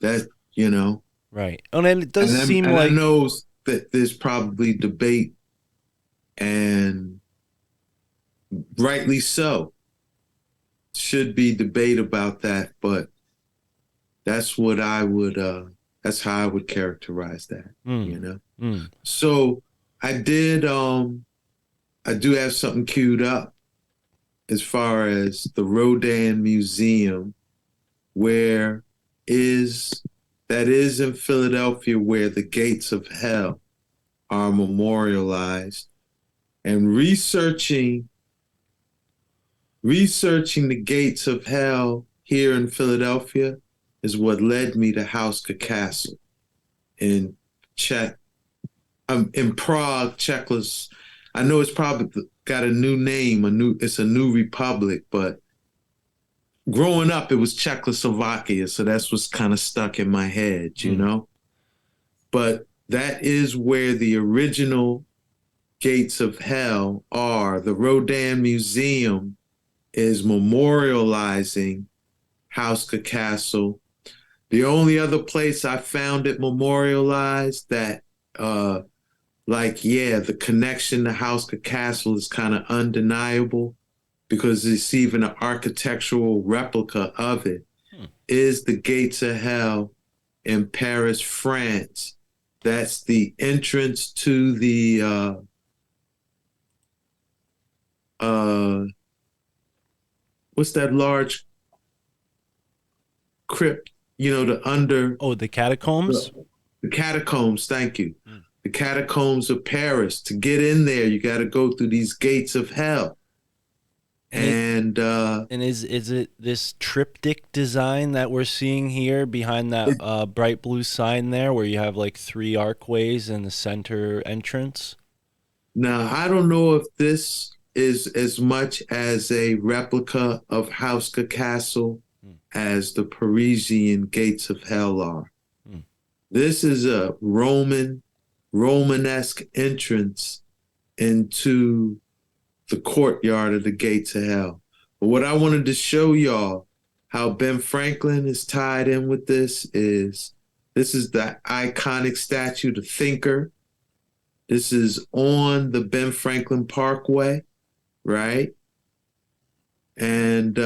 That, Right. And it does seem like... I know that there's probably debate, and rightly so. Should be debate about that, but that's what that's how I would characterize that, So I do have something queued up as far as the Rodin Museum, that is in Philadelphia, where the gates of hell are memorialized. And researching the gates of hell here in Philadelphia is what led me to Hauska Castle in in Prague, Czechoslovakia. I know it's probably got a new name, it's a new republic, but growing up, it was Czechoslovakia, so that's what's kind of stuck in my head, you know? But that is where the original gates of hell are. The Rodin Museum is memorializing Hauska Castle. The only other place I found it memorialized that, the connection to Hauska Castle is kind of undeniable because it's even an architectural replica of it, is the Gates of Hell in Paris, France. That's the entrance to the what's that large crypt? The catacombs? The catacombs, thank you. The catacombs of Paris. To get in there, you got to go through these gates of hell. And is it this triptych design that we're seeing here behind that bright blue sign there, where you have like 3 archways in the center entrance? Now, I don't know if this is as much as a replica of Hauska Castle as the Parisian gates of hell are. This is a Romanesque entrance into the courtyard of the gates of hell. But what I wanted to show y'all, how Ben Franklin is tied in with this is the iconic statue, the Thinker. This is on the Ben Franklin Parkway, right? And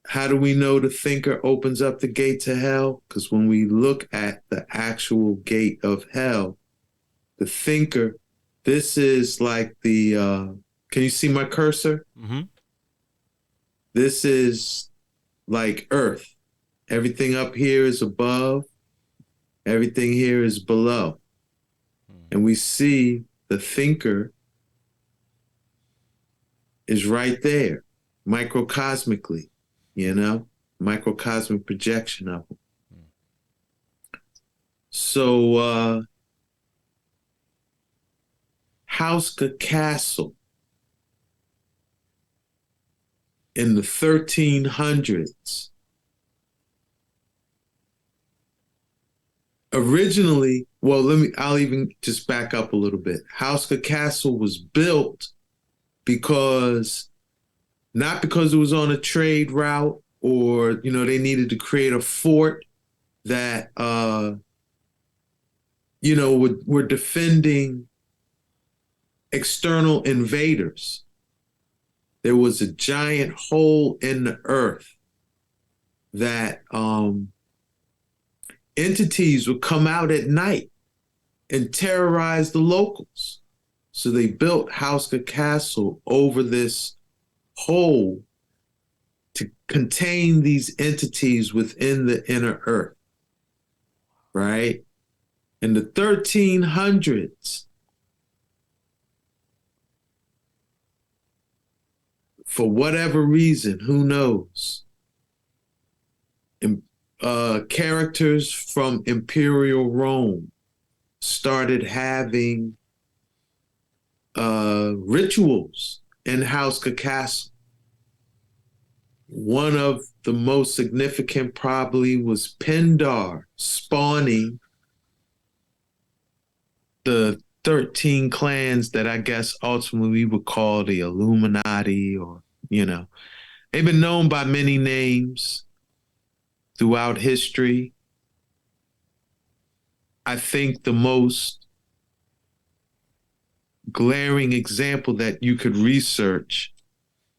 how do we know the Thinker opens up the gate to hell? Because when we look at the actual gate of hell, the Thinker, this is like the, can you see my cursor? Mm-hmm. This is like Earth. Everything up here is above. Everything here is below. And we see the Thinker is right there, microcosmically, microcosmic projection of them. So, Hauska Castle in the 1300s. Originally, I'll even just back up a little bit. Hauska Castle was built not because it was on a trade route or, they needed to create a fort that, were defending external invaders. There was a giant hole in the earth that entities would come out at night and terrorize the locals. So they built Hauska Castle over this hole to contain these entities within the inner earth, right? In the 1300s, for whatever reason, who knows, characters from Imperial Rome started having rituals in Hauska Castle. One of the most significant probably was Pindar spawning the 13 clans that I guess ultimately we would call the Illuminati, or, they've been known by many names throughout history. I think the most glaring example that you could research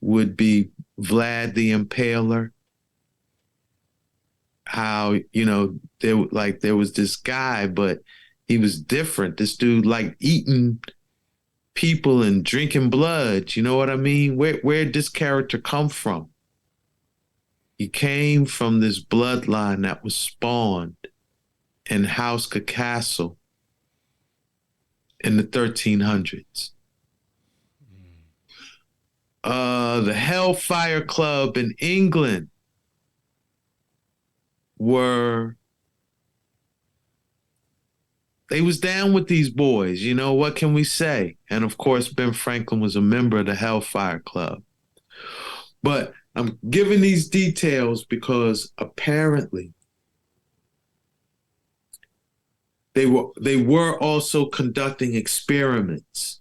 would be Vlad the Impaler. How, there was this guy, but he was different. This dude liked eating people and drinking blood. You know what I mean? Where did this character come from? He came from this bloodline that was spawned in House Castle in the 1300s. The Hellfire Club in England they was down with these boys, you know, what can we say? And of course, Ben Franklin was a member of the Hellfire Club. But I'm giving these details because apparently they were also conducting experiments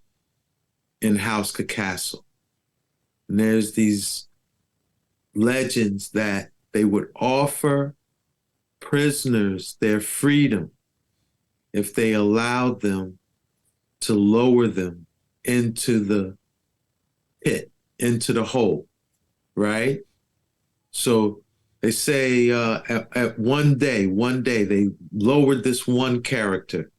in House Castle. And there's these legends that they would offer prisoners their freedom if they allowed them to lower them into the pit, into the hole, right? So they say at one day they lowered this one character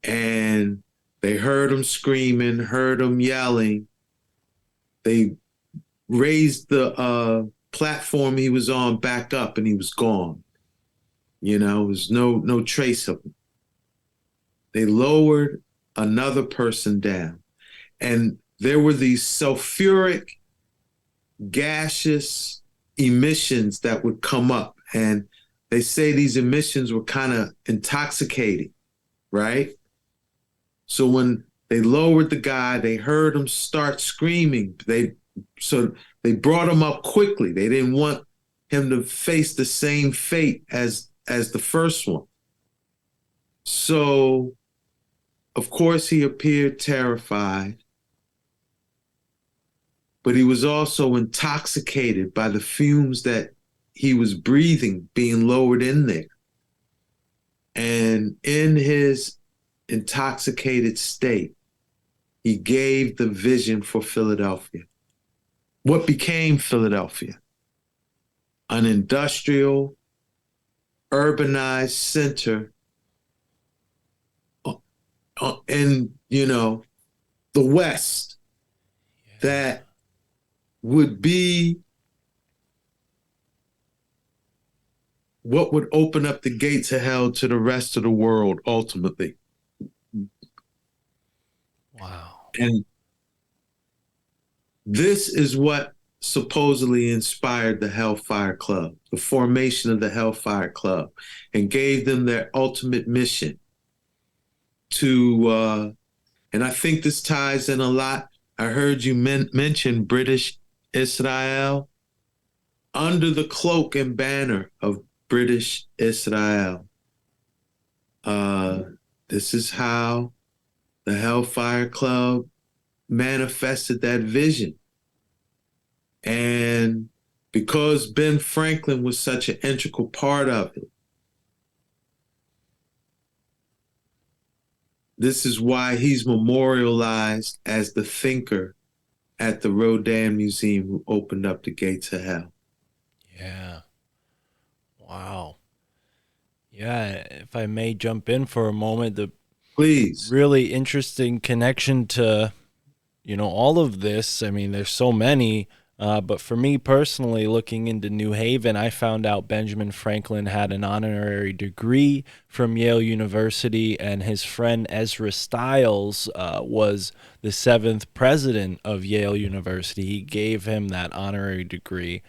and they heard him screaming, heard him yelling. They raised the platform he was on back up and he was gone. You know, there was no trace of him. They lowered another person down. And there were these sulfuric gaseous emissions that would come up. And they say these emissions were kind of intoxicating, right? So when they lowered the guy, they heard him start screaming. So they brought him up quickly. They didn't want him to face the same fate as the first one. So, of course, he appeared terrified, but he was also intoxicated by the fumes that he was breathing being lowered in there. And in his intoxicated state, he gave the vision for Philadelphia. What became Philadelphia? An industrial, urbanized center in, the West that would be what would open up the gates of hell to the rest of the world ultimately. Wow. And this is what supposedly inspired the Hellfire Club, the formation of the Hellfire Club, and gave them their ultimate mission to, and I think this ties in a lot. I heard you mention British Israel. Under the cloak and banner of British Israel, this is how the Hellfire Club manifested that vision. And because Ben Franklin was such an integral part of it, this is why he's memorialized as the thinker at the Rodin Museum who opened up the gates of hell. Yeah. Wow. Yeah, if I may jump in for a moment, the Please. really interesting connection to, all of this. I mean, there's so many, but for me personally, looking into New Haven, I found out Benjamin Franklin had an honorary degree from Yale University, and his friend Ezra Stiles was the 7th president of Yale University. He gave him that honorary degree.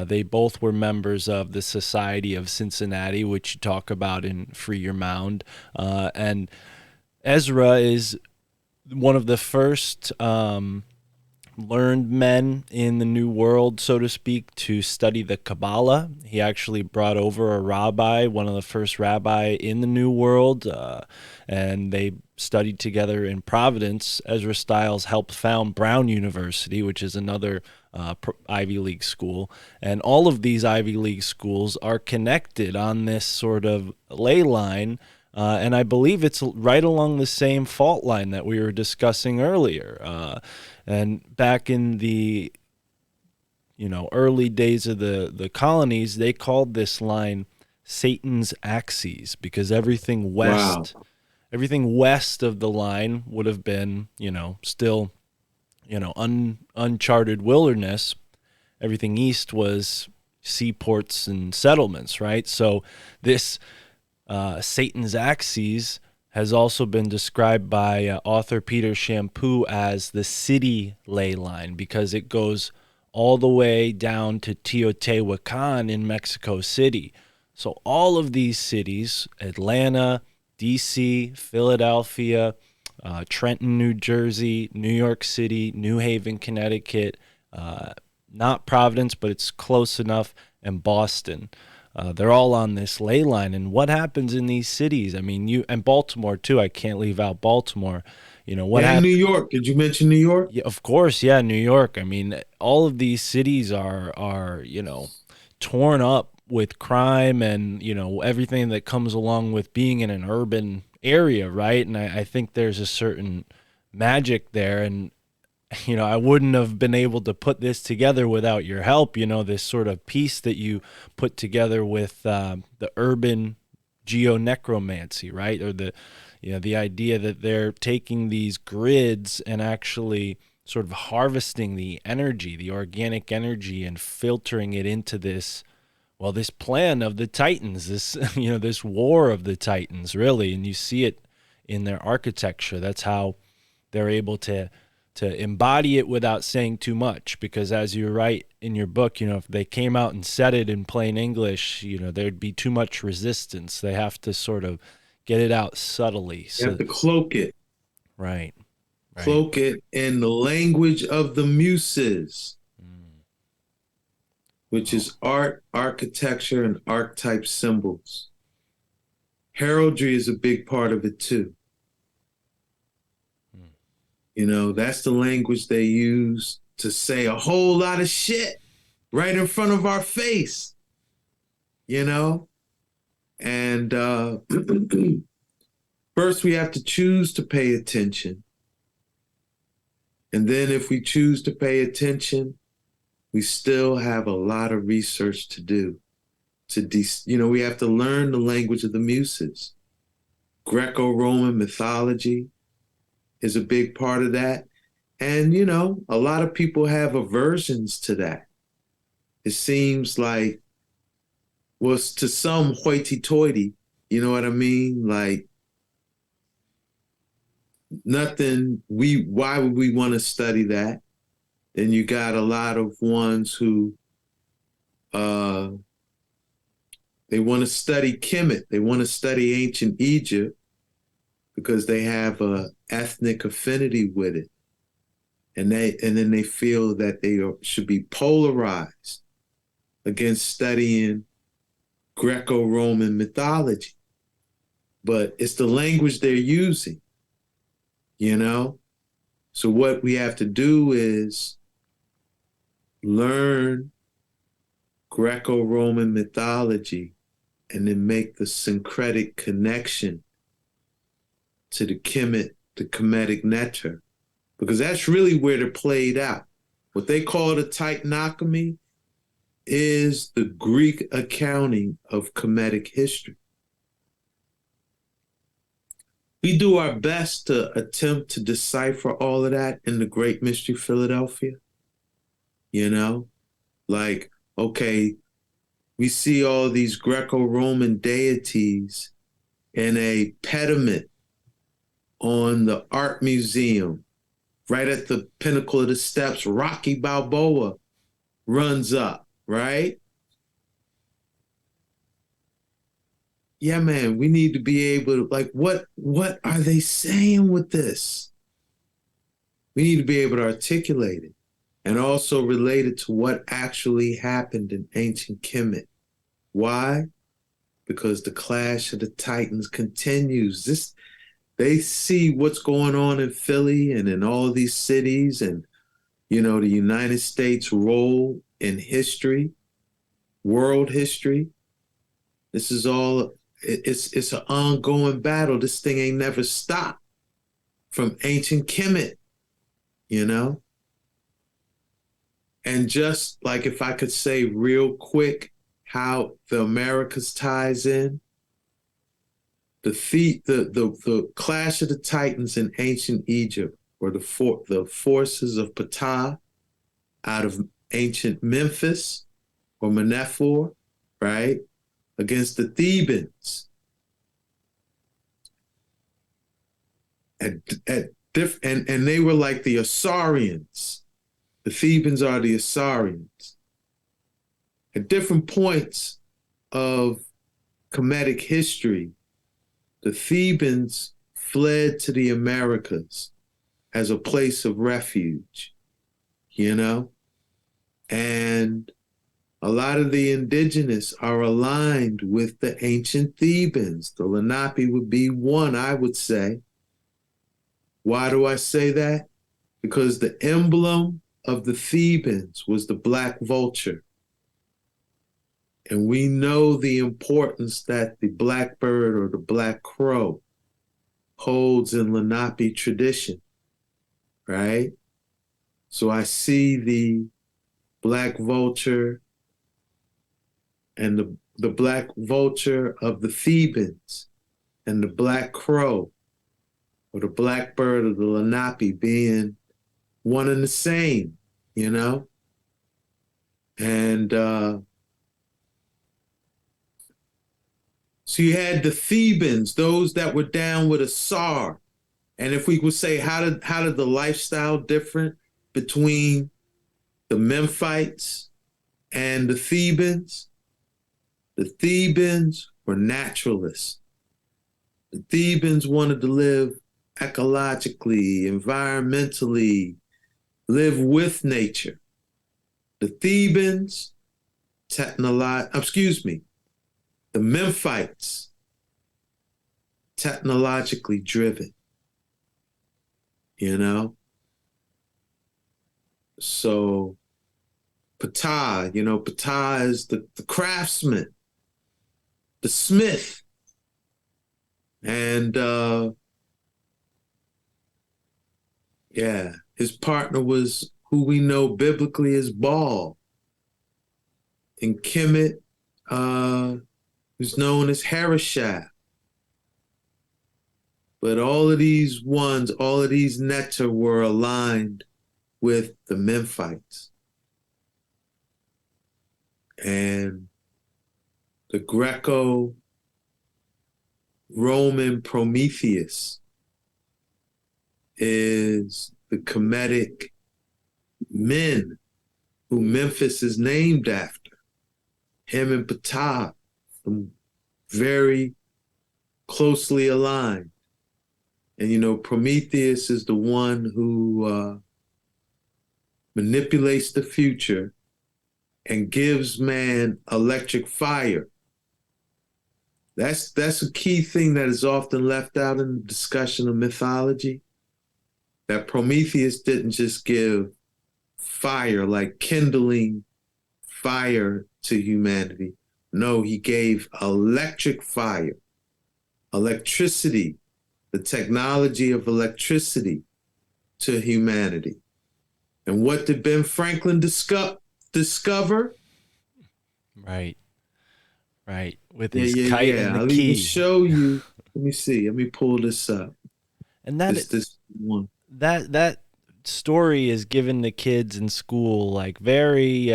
They both were members of the Society of Cincinnati, which you talk about in Free Your Mound. And Ezra is one of the first learned men in the New World, so to speak, to study the Kabbalah. He actually brought over a rabbi, one of the first rabbi in the New World, and they studied together in Providence. Ezra Stiles helped found Brown University, which is another Ivy League school. And all of these Ivy League schools are connected on this sort of ley line, and I believe it's right along the same fault line that we were discussing earlier. And back in the early days of the colonies, they called this line Satan's Axis, because everything west everything west of the line would have been, still, uncharted wilderness. Everything east was seaports and settlements, right? So this Satan's axis has also been described by author Peter Champoux as the city ley line, because it goes all the way down to Teotihuacan in Mexico City. So all of these cities, Atlanta, D.C., Philadelphia, Trenton, New Jersey, New York City, New Haven, Connecticut, not Providence, but it's close enough, and Boston. They're all on this ley line. And what happens in these cities? I mean, and Baltimore too. I can't leave out Baltimore. What And happens? New York. Did you mention New York? Yeah, of course. Yeah, New York. I mean, all of these cities are torn up with crime and everything that comes along with being in an urban area, right? And I think there's a certain magic there, and I wouldn't have been able to put this together without your help, this sort of piece that you put together with the urban geonecromancy, right? Or the idea that they're taking these grids and actually sort of harvesting the energy, the organic energy, and filtering it into this plan of the Titans, this, this war of the Titans, really. And you see it in their architecture. That's how they're able to embody it without saying too much, because as you write in your book, if they came out and said it in plain English, there'd be too much resistance. They have to sort of get it out subtly. You have to cloak it. Right. Cloak it in the language of the muses, which is art, architecture, and archetype symbols. Heraldry is a big part of it too. That's the language they use to say a whole lot of shit right in front of our face, And first we have to choose to pay attention. And then if we choose to pay attention, we still have a lot of research to do. We have to learn the language of the muses. Greco-Roman mythology is a big part of that. And, a lot of people have aversions to that. It seems like, to some hoity-toity, you know what I mean? Like, why would we want to study that? Then you got a lot of ones who, they want to study Kemet. They want to study ancient Egypt because they have a ethnic affinity with it. And then they feel that they should be polarized against studying Greco-Roman mythology. But it's the language they're using, So what we have to do is learn Greco-Roman mythology and then make the syncretic connection to the Kemetic nectar, because that's really where they're played out. What they call the Titanomachy is the Greek accounting of Kemetic history. We do our best to attempt to decipher all of that in the Great Mystery Philadelphia. Like, okay, we see all these Greco-Roman deities in a pediment on the art museum. Right at the pinnacle of the steps, Rocky Balboa runs up, right? Yeah, man, we need to be able to, like, what are they saying with this? We need to be able to articulate it and also relate it to what actually happened in ancient Kemet. Why? Because the clash of the Titans continues. They see what's going on in Philly and in all these cities and, the United States' role in history, world history. This is all, it's an ongoing battle. This thing ain't never stopped from ancient Kemet, And just like, if I could say real quick how the Americas ties in, the clash of the Titans in ancient Egypt were the forces of Ptah out of ancient Memphis or Menephor, right, against the Thebans and they were like the Assyrians. The Thebans are the Assyrians. At different points of Kemetic history, the Thebans fled to the Americas as a place of refuge, you know? And a lot of the indigenous are aligned with the ancient Thebans. The Lenape would be one, I would say. Why do I say that? Because the emblem of the Thebans was the black vulture. And we know the importance that the blackbird or the black crow holds in Lenape tradition, right? So I see the black vulture and the black vulture of the Thebans and the black crow or the blackbird of the Lenape being one and the same, you know? And so you had the Thebans, those that were down with Asar. And if we would say, how did the lifestyle different between the Memphites and the Thebans? The Thebans were naturalists. The Thebans wanted to live ecologically, environmentally, live with nature. The Thebans, the Memphites, technologically driven, you know? So Ptah, Ptah is the craftsman, the smith. And his partner was who we know biblically as Baal. And Kemet was known as Harashah. But all of these Netta were aligned with the Memphites. And the Greco-Roman Prometheus is the Kemetic men who Memphis is named after. Him and Ptah, very closely aligned. And Prometheus is the one who manipulates the future and gives man electric fire. That's a key thing that is often left out in the discussion of mythology. That Prometheus didn't just give fire, like kindling fire to humanity. No, he gave electric fire, electricity, the technology of electricity to humanity. And what did Ben Franklin discover? Right. With his kite and the I'll key. even show you. Let me see. Let me pull this up. And this one. That story is given to kids in school like very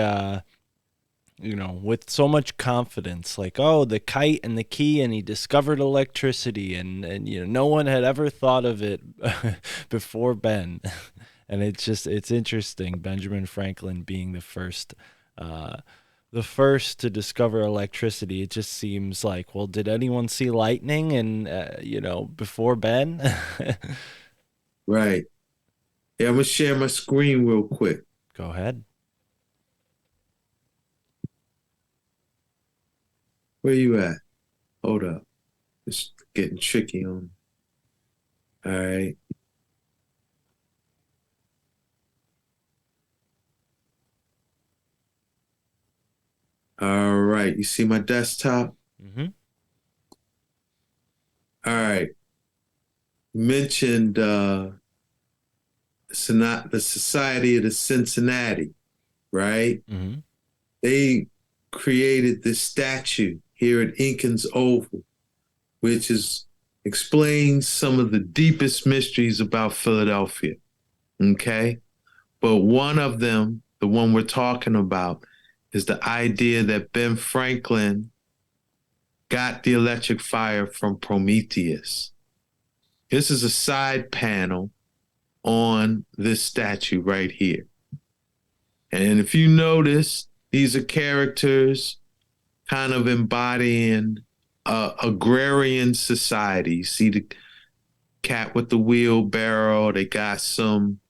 with so much confidence, like, oh, the kite and the key, and he discovered electricity, and no one had ever thought of it before Ben. And it's interesting, Benjamin Franklin being the first to discover electricity. It just seems like, well, did anyone see lightning and before Ben? Right. Yeah, I'm gonna share my screen real quick. Go ahead. Where you at? Hold up. It's getting tricky on me. All right. All right. You see my desktop? Mm-hmm. All right. Mentioned the Society of the Cincinnati, right? Mm-hmm. They created this statue here at Incan's Oval, which is explains some of the deepest mysteries about Philadelphia. Okay. But one of them, the one we're talking about, is the idea that Ben Franklin got the electric fire from Prometheus. This is a side panel on this statue right here. And if you notice, these are characters kind of embodying agrarian society. You see the cat with the wheelbarrow. They got some,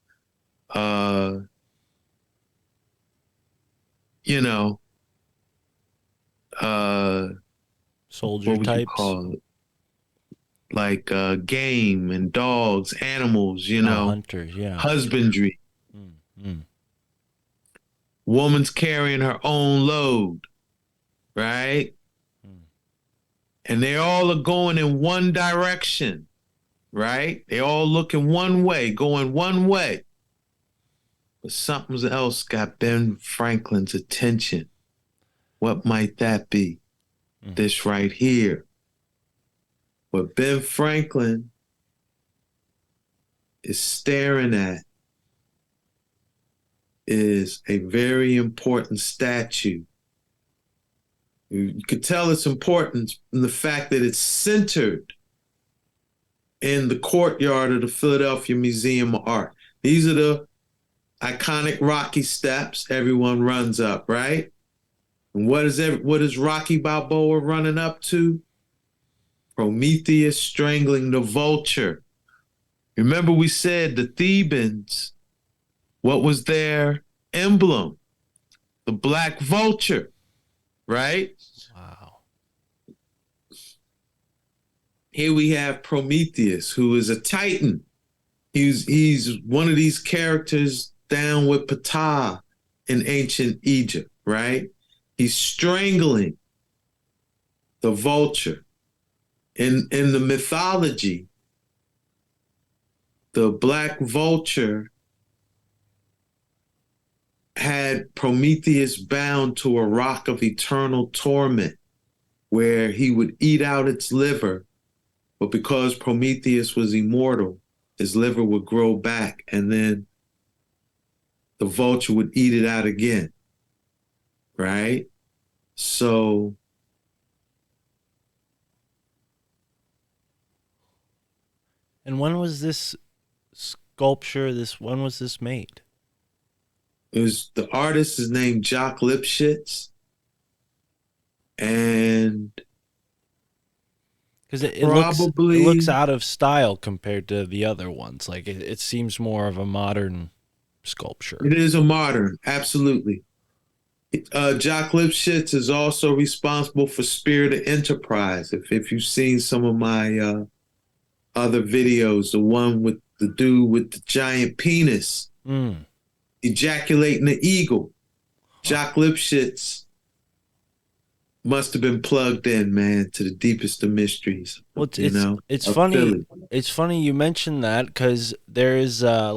you know, Soldier what would you types. call it? Like game and dogs, animals, Hunters, yeah. husbandry. Mm. Woman's carrying her own load, right? And they all are going in one direction, right? They all looking one way, going one way. But something else got Ben Franklin's attention. What might that be? This right here. What Ben Franklin is staring at is a very important statue. You could tell its importance in the fact that it's centered in the courtyard of the Philadelphia Museum of Art. These are the iconic Rocky steps everyone runs up, right? And what is Rocky Balboa running up to? Prometheus strangling the vulture. Remember we said the Thebans, what was their emblem? The black vulture, right? Wow. Here we have Prometheus, who is a Titan. He's one of these characters down with Ptah in ancient Egypt, right? He's strangling the vulture. In the mythology, the black vulture had Prometheus bound to a rock of eternal torment where he would eat out its liver, but because Prometheus was immortal, his liver would grow back and then the vulture would eat it out again, right? So And when was this sculpture, when was this made? the artist is named Jacques Lipschitz, and Because it probably looks out of style compared to the other ones. Like it seems more of a modern sculpture. it is a modern, absolutely. Jacques Lipschitz is also responsible for Spirit of Enterprise. If you've seen some of my other videos, the one with the dude with the giant penis ejaculating the eagle, Jacques Lipschitz must have been plugged in, man, to the deepest of mysteries. Well, it's funny. Philly. It's funny you mentioned that because there is I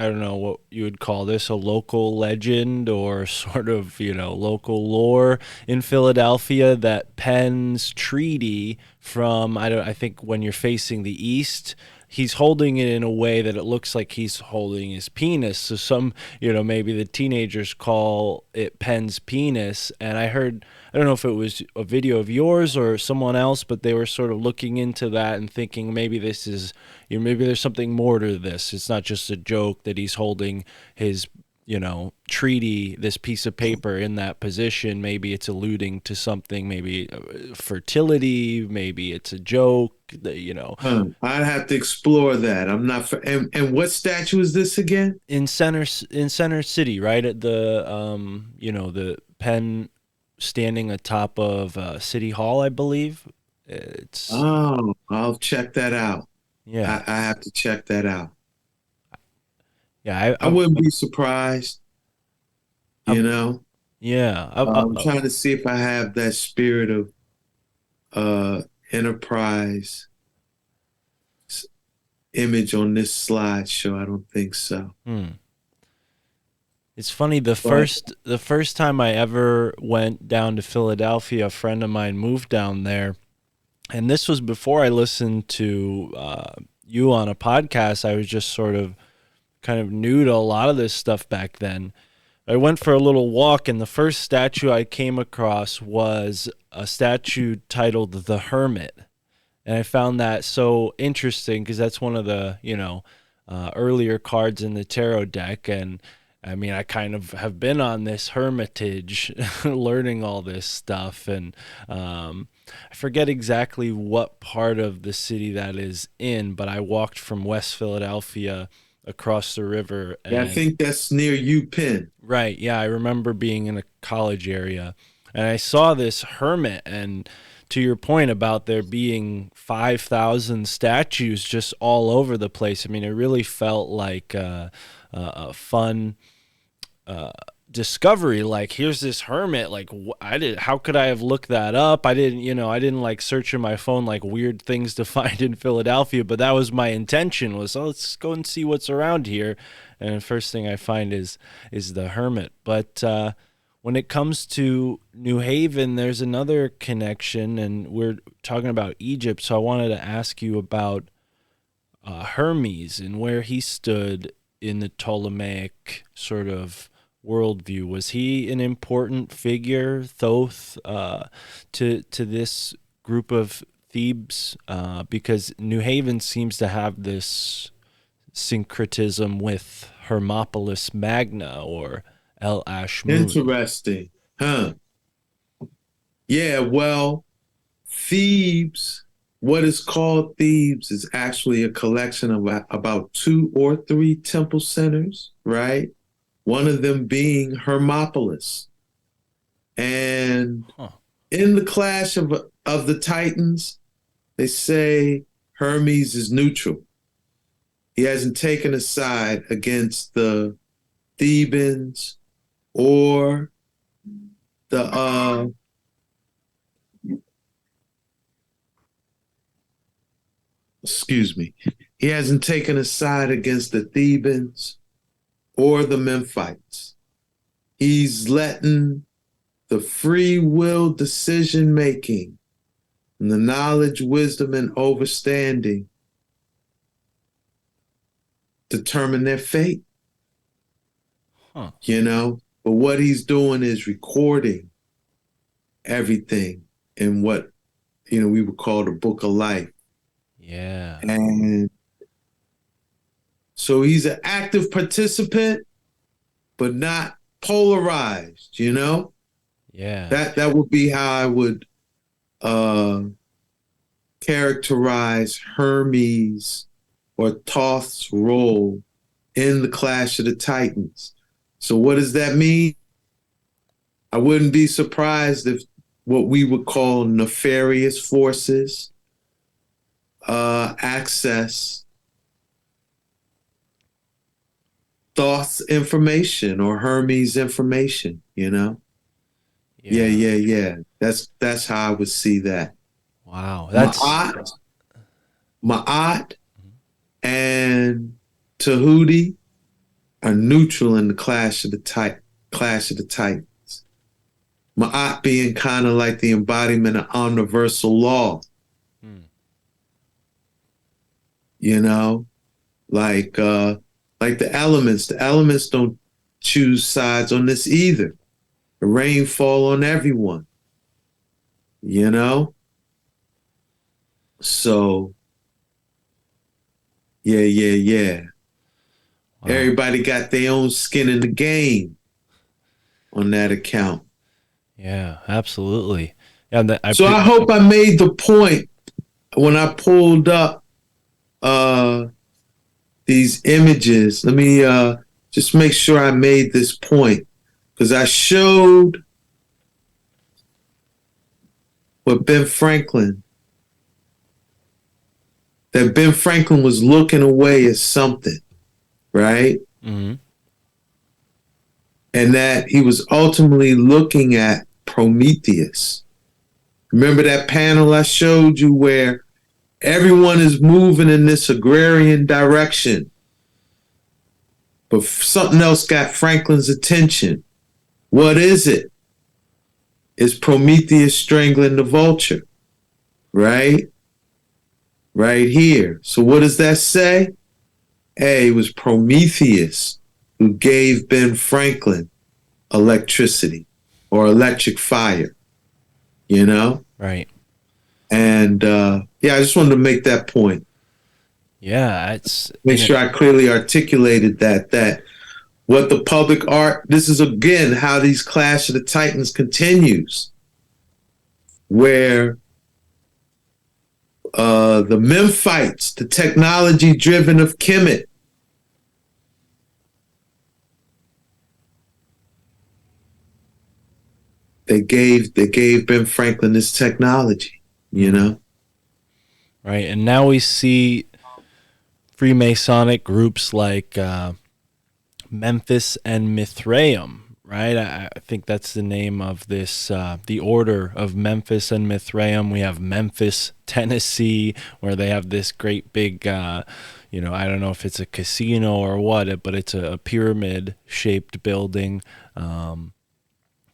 don't know what you would call this, a local legend or sort of, local lore in Philadelphia that Penn's treaty from, I think when you're facing the east, he's holding it in a way that it looks like he's holding his penis. So some, maybe the teenagers call it Penn's penis. And I don't know if it was a video of yours or someone else, but they were sort of looking into that and thinking maybe this is, maybe there's something more to this. It's not just a joke that he's holding his, treaty, this piece of paper in that position. Maybe it's alluding to something, maybe fertility, maybe it's a joke, I'd have to explore that. I'm not. And what statue is this again? In Center City, right at the, the Penn standing atop of City Hall, I believe. I'll check that out. Yeah, I have to check that out. Yeah, I wouldn't be surprised. Yeah, I'm trying to see if I have that Spirit of Enterprise image on this slideshow. I don't think so. It's funny. The first time I ever went down to Philadelphia, a friend of mine moved down there, And this was before I listened to you on a podcast. I was just sort of kind of new to a lot of this stuff back then. I went for a little walk, and the first statue I came across was a statue titled The Hermit. And I found that so interesting because that's one of the, earlier cards in the tarot deck. And I mean, I kind of have been on this hermitage learning all this stuff. And I forget exactly what part of the city that is in, but I walked from West Philadelphia across the river. And, Yeah, I think that's near U-Penn. right. Yeah, I remember being in a college area. And I saw this hermit, and to your point about there being 5,000 statues just all over the place, I mean, it really felt like a fun discovery. Like, here's this hermit. Like, how could I have looked that up? I didn't like search in my phone like weird things to find in Philadelphia, but that was my intention, was, let's go and see what's around here. And the first thing I find is the hermit. But when it comes to New Haven, there's another connection, and we're talking about Egypt. So I wanted to ask you about Hermes and where he stood in the Ptolemaic sort of worldview. Was he an important figure, Thoth, to this group of Thebes? Because New Haven seems to have this syncretism with Hermopolis Magna or El Ashmun. Interesting, huh? Yeah, well, Thebes, what is called Thebes, is actually a collection of about 2 or 3 temple centers, right? One of them being Hermopolis. And in the clash of the Titans, they say Hermes is neutral. He hasn't taken a side against the Thebans or the he hasn't taken a side against the Thebans or the Memphites. He's letting the free will decision making and the knowledge, wisdom, and understanding determine their fate. But what he's doing is recording everything in what we would call the Book of Life. Yeah. And so he's an active participant, but not polarized, Yeah. That would be how I would characterize Hermes or Thoth's role in the Clash of the Titans. So what does that mean? I wouldn't be surprised if what we would call nefarious forces access Thoth's information or Hermes' information, Yeah. That's how I would see that. Wow. Ma'at and Tahuti are neutral in the Clash of the Titans. Ma'at being kind of like the embodiment of universal law. Like the elements. The elements don't choose sides on this either. The rain fall on everyone. So, yeah. Wow. Everybody got their own skin in the game on that account. Yeah, absolutely. And I hope I made the point when I pulled up these images. Let me just make sure I made this point, because I showed what Ben Franklin was looking away at something, right? Mm-hmm. And that he was ultimately looking at Prometheus. Remember that panel I showed you where everyone is moving in this agrarian direction, but something else got Franklin's attention. What is it? It's Prometheus strangling the vulture, right? Right here. So what does that say? Hey, it was Prometheus who gave Ben Franklin electricity or electric fire, you know? Right. And yeah, I just wanted to make that point. Yeah, it's Make sure I clearly articulated that what the public art, this is again how these Clash of the Titans continues, where the Memphites, the technology driven of Kemet, they gave Ben Franklin this technology, you know? right. And now we see Freemasonic groups like Memphis and Mithraeum, right? I think that's the name of this, the order of Memphis and Mithraeum. We have Memphis, Tennessee, where they have this great big, I don't know if it's a casino or what, but it's a pyramid-shaped building.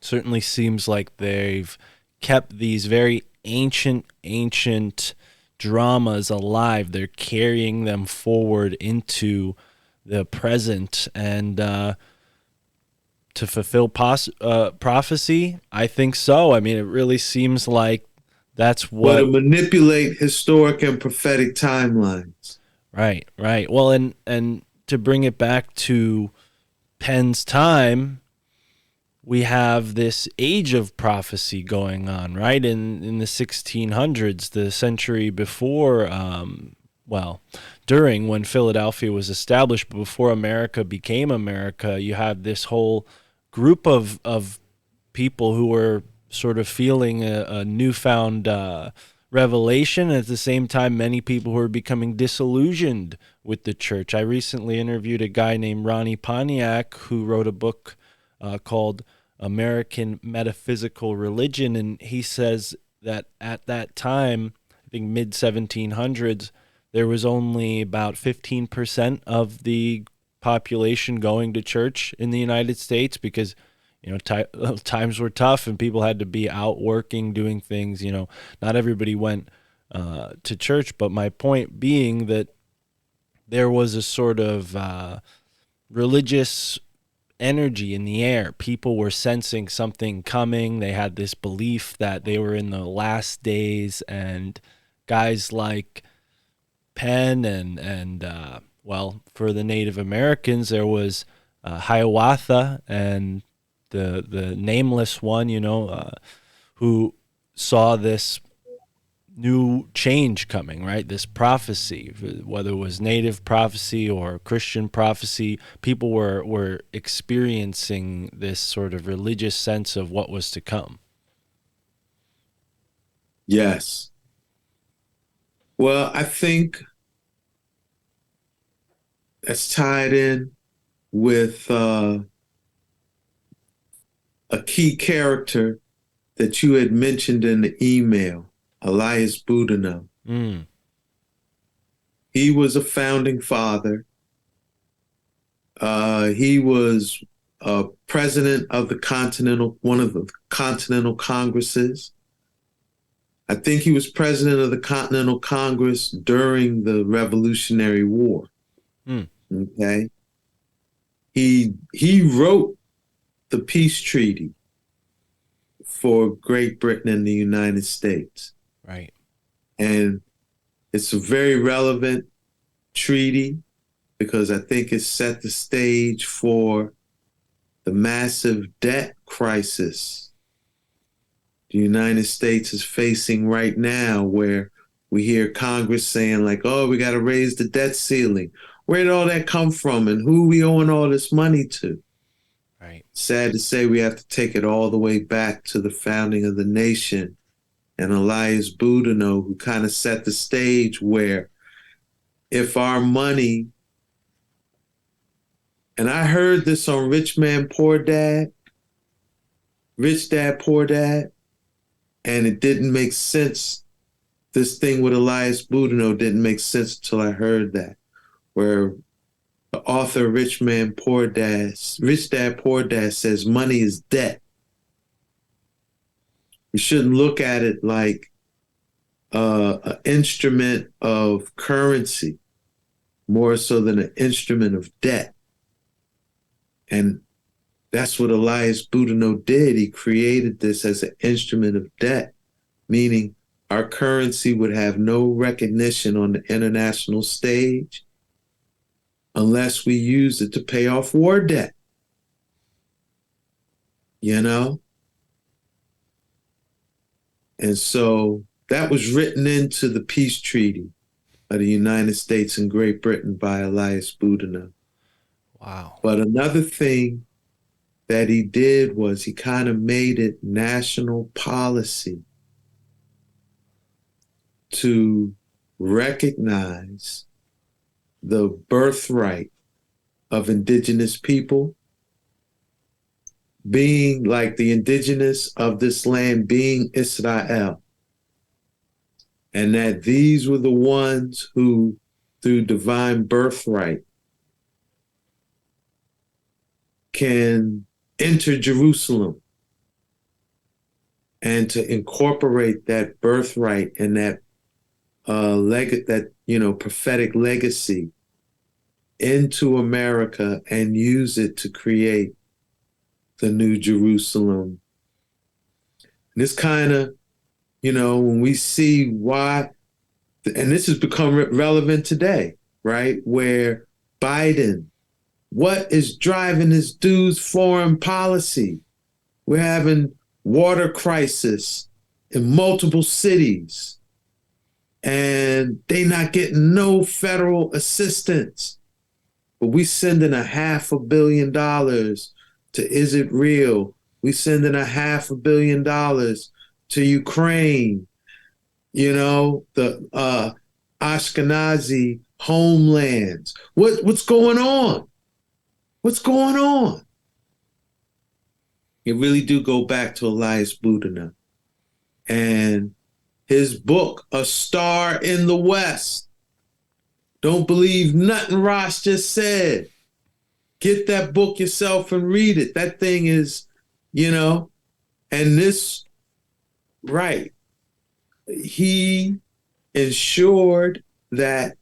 Certainly seems like they've kept these very ancient dramas alive. They're carrying them forward into the present, and to fulfill prophecy, I think so. I mean, it really seems like that's what. But to manipulate historic and prophetic timelines. Right. Well, and to bring it back to Penn's time, we have this age of prophecy going on, right? In the 1600s, the century before, during when Philadelphia was established, but before America became America, you had this whole group of people who were sort of feeling a newfound revelation. At the same time, many people who were becoming disillusioned with the church. I recently interviewed a guy named Ronnie Pontiac who wrote a book called American Metaphysical Religion, and he says that at that time, I think mid 1700s, there was only about 15% of the population going to church in the United States because, times were tough and people had to be out working, doing things. Not everybody went to church, but my point being that there was a sort of religious energy in the air. People were sensing something coming. They had this belief that they were in the last days, and guys like Penn and for the Native Americans, there was Hiawatha and the nameless one, who saw this new change coming, right? This prophecy, whether it was native prophecy or Christian prophecy, people were experiencing this sort of religious sense of what was to come. Yes. Well, I think that's tied in with a key character that you had mentioned in the email, Elias Boudinot. He was a founding father. He was president of one of the Continental Congresses. I think he was president of the Continental Congress during the Revolutionary War. Okay. He wrote the peace treaty for Great Britain and the United States. Right. And it's a very relevant treaty because I think it set the stage for the massive debt crisis the United States is facing right now, where we hear Congress saying like, oh, we got to raise the debt ceiling. Where did all that come from and who we owing all this money to? Right. Sad to say we have to take it all the way back to the founding of the nation and Elias Boudinot, who kind of set the stage where if our money, and I heard this on Rich Poor Dad, and it didn't make sense. This thing with Elias Boudinot didn't make sense until I heard that, where the author Rich Dad Poor Dad says money is debt. We shouldn't look at it like an instrument of currency more so than an instrument of debt. And that's what Elias Boudinot did. He created this as an instrument of debt, meaning our currency would have no recognition on the international stage unless we use it to pay off war debt. You know? And so that was written into the peace treaty of the United States and Great Britain by Elias Boudinot. Wow. But another thing that he did was he kind of made it national policy to recognize the birthright of indigenous people, being like the indigenous of this land being Israel. And that these were the ones who, through divine birthright, can enter Jerusalem, and to incorporate that birthright and that prophetic legacy into America and use it to create the New Jerusalem. And this kind of, when we see why, and this has become relevant today, right? Where Biden, what is driving this dude's foreign policy? We're having water crisis in multiple cities, and they not getting no federal assistance. But we sending $500 million to Is It Real? We sending $500 million to Ukraine. The Ashkenazi homelands. What's going on? What's going on? You really do go back to Elias Boudinot and his book, A Star in the West. Don't believe nothing Ross just said. Get that book yourself and read it. That thing is, and this, right. He ensured that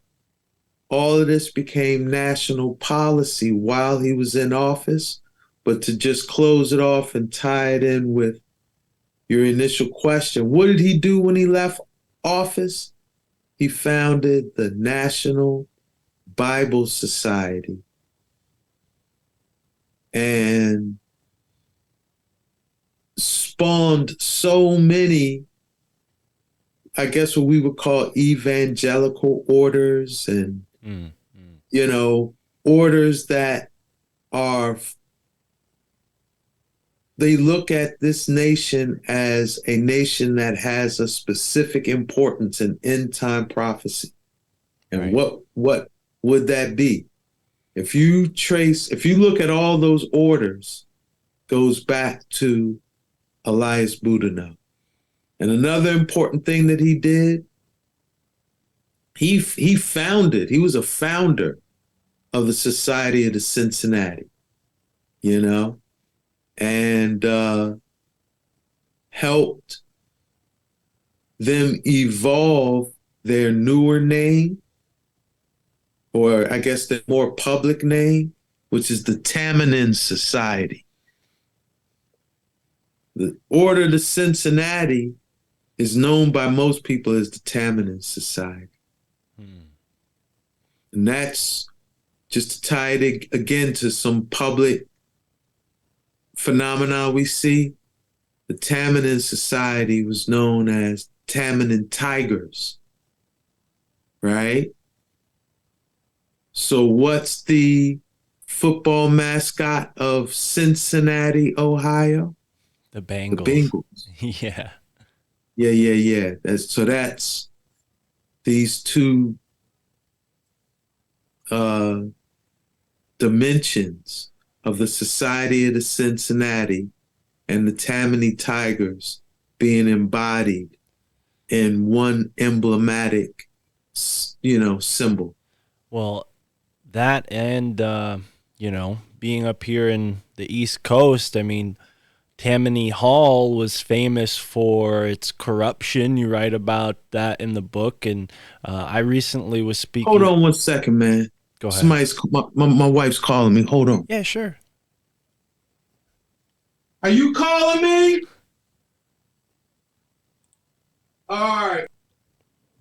all of this became national policy while he was in office. But to just close it off and tie it in with your initial question, what did he do when he left office? He founded the National Bible Society and spawned so many, I guess what we would call evangelical orders and, orders that are, they look at this nation as a nation that has a specific importance in end time prophecy. And right. What would that be? If you look at all those orders, goes back to Elias Boudinot. And another important thing that he did, he was a founder of the Society of the Cincinnati, and helped them evolve their newer name, or I guess the more public name, which is the Tammany Society. The Order of the Cincinnati is known by most people as the Tammany Society. And that's just to tie it again to some public phenomena we see. The Tammany Society was known as Tammany Tigers, right? So what's the football mascot of Cincinnati, Ohio? The Bengals. The Bengals. Yeah. Yeah. That's these two dimensions of the Society of the Cincinnati and the Tammany Tigers being embodied in one emblematic, symbol. Well, that and, being up here in the East Coast, I mean, Tammany Hall was famous for its corruption. You write about that in the book, and I recently was Hold speaking. on 1 second, man. Go ahead. My wife's calling me. Hold on. Yeah, sure. Are you calling me? All right.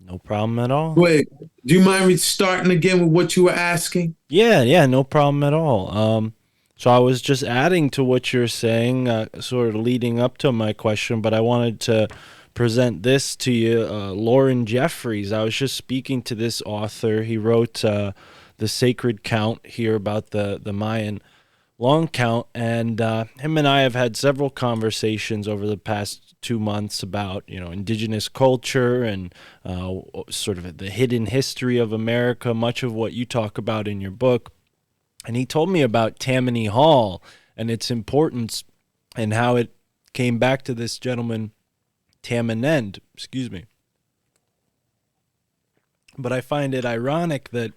No problem at all. Wait, do you mind me starting again with what you were asking? Yeah, no problem at all. So I was just adding to what you're saying, sort of leading up to my question, but I wanted to present this to you. Lauren Jeffries, I was just speaking to this author. He wrote The Sacred Count here about the Mayan long count, and him and I have had several conversations over the past 2 months about indigenous culture and sort of the hidden history of America, much of what you talk about in your book. And he told me about Tammany Hall and its importance and how it came back to this gentleman, Tammany, excuse me. But I find it ironic that,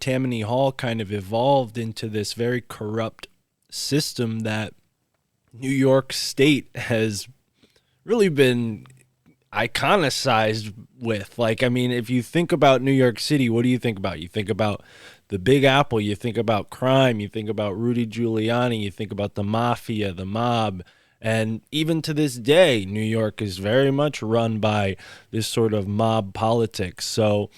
Tammany Hall kind of evolved into this very corrupt system that New York State has really been iconicized with. Like, I mean, if you think about New York City, what do you think about? You think about the Big Apple, you think about crime, you think about Rudy Giuliani, you think about the mafia, the mob. And even to this day, New York is very much run by this sort of mob politics. So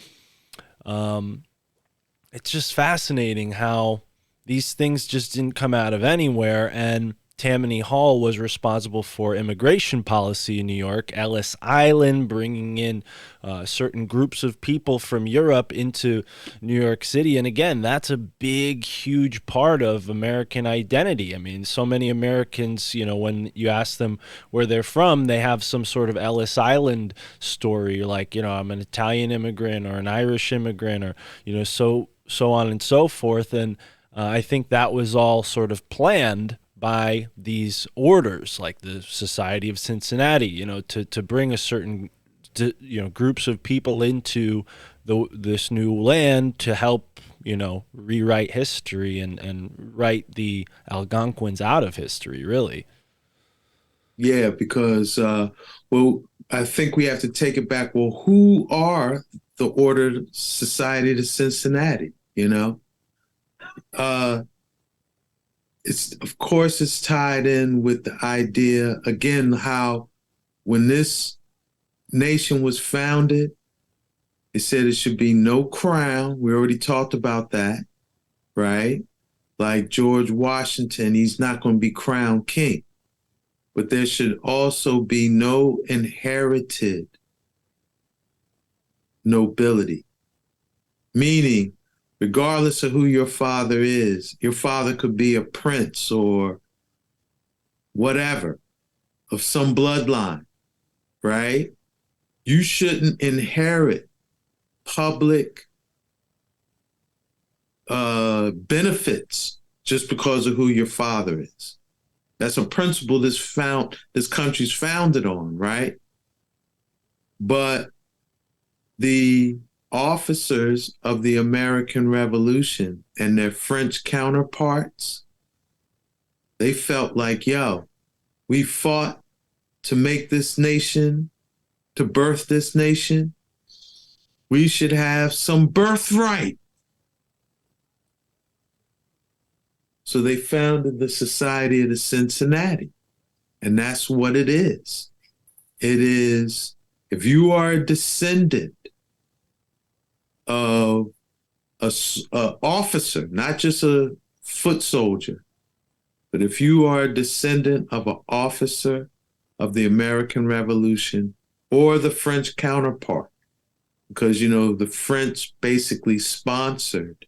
it's just fascinating how these things just didn't come out of anywhere. And Tammany Hall was responsible for immigration policy in New York, Ellis Island, bringing in certain groups of people from Europe into New York City. And again, that's a big, huge part of American identity. I mean, so many Americans, when you ask them where they're from, they have some sort of Ellis Island story, like, I'm an Italian immigrant or an Irish immigrant, or, so on and so forth. And I think that was all sort of planned by these orders, like the Society of Cincinnati, to bring a certain, groups of people into this new land to help, rewrite history and write the Algonquins out of history, really. Yeah, because, I think we have to take it back. Well, who are the Ordered Society of Cincinnati, it's tied in with the idea, again, how when this nation was founded, it said it should be no crown. We already talked about that, right? Like George Washington, he's not going to be crowned king. But there should also be no inherited nobility, meaning regardless of who your father is, your father could be a prince or whatever of some bloodline, right? You shouldn't inherit public benefits just because of who your father is. That's a principle this country's founded on, right? But the officers of the American Revolution and their French counterparts, they felt like, we fought to make this nation, to birth this nation. We should have some birthright. So they founded the Society of the Cincinnati. And that's what it is. It is, if you are a descendant of an officer, not just a foot soldier, but if you are a descendant of an officer of the American Revolution or the French counterpart, because, the French basically sponsored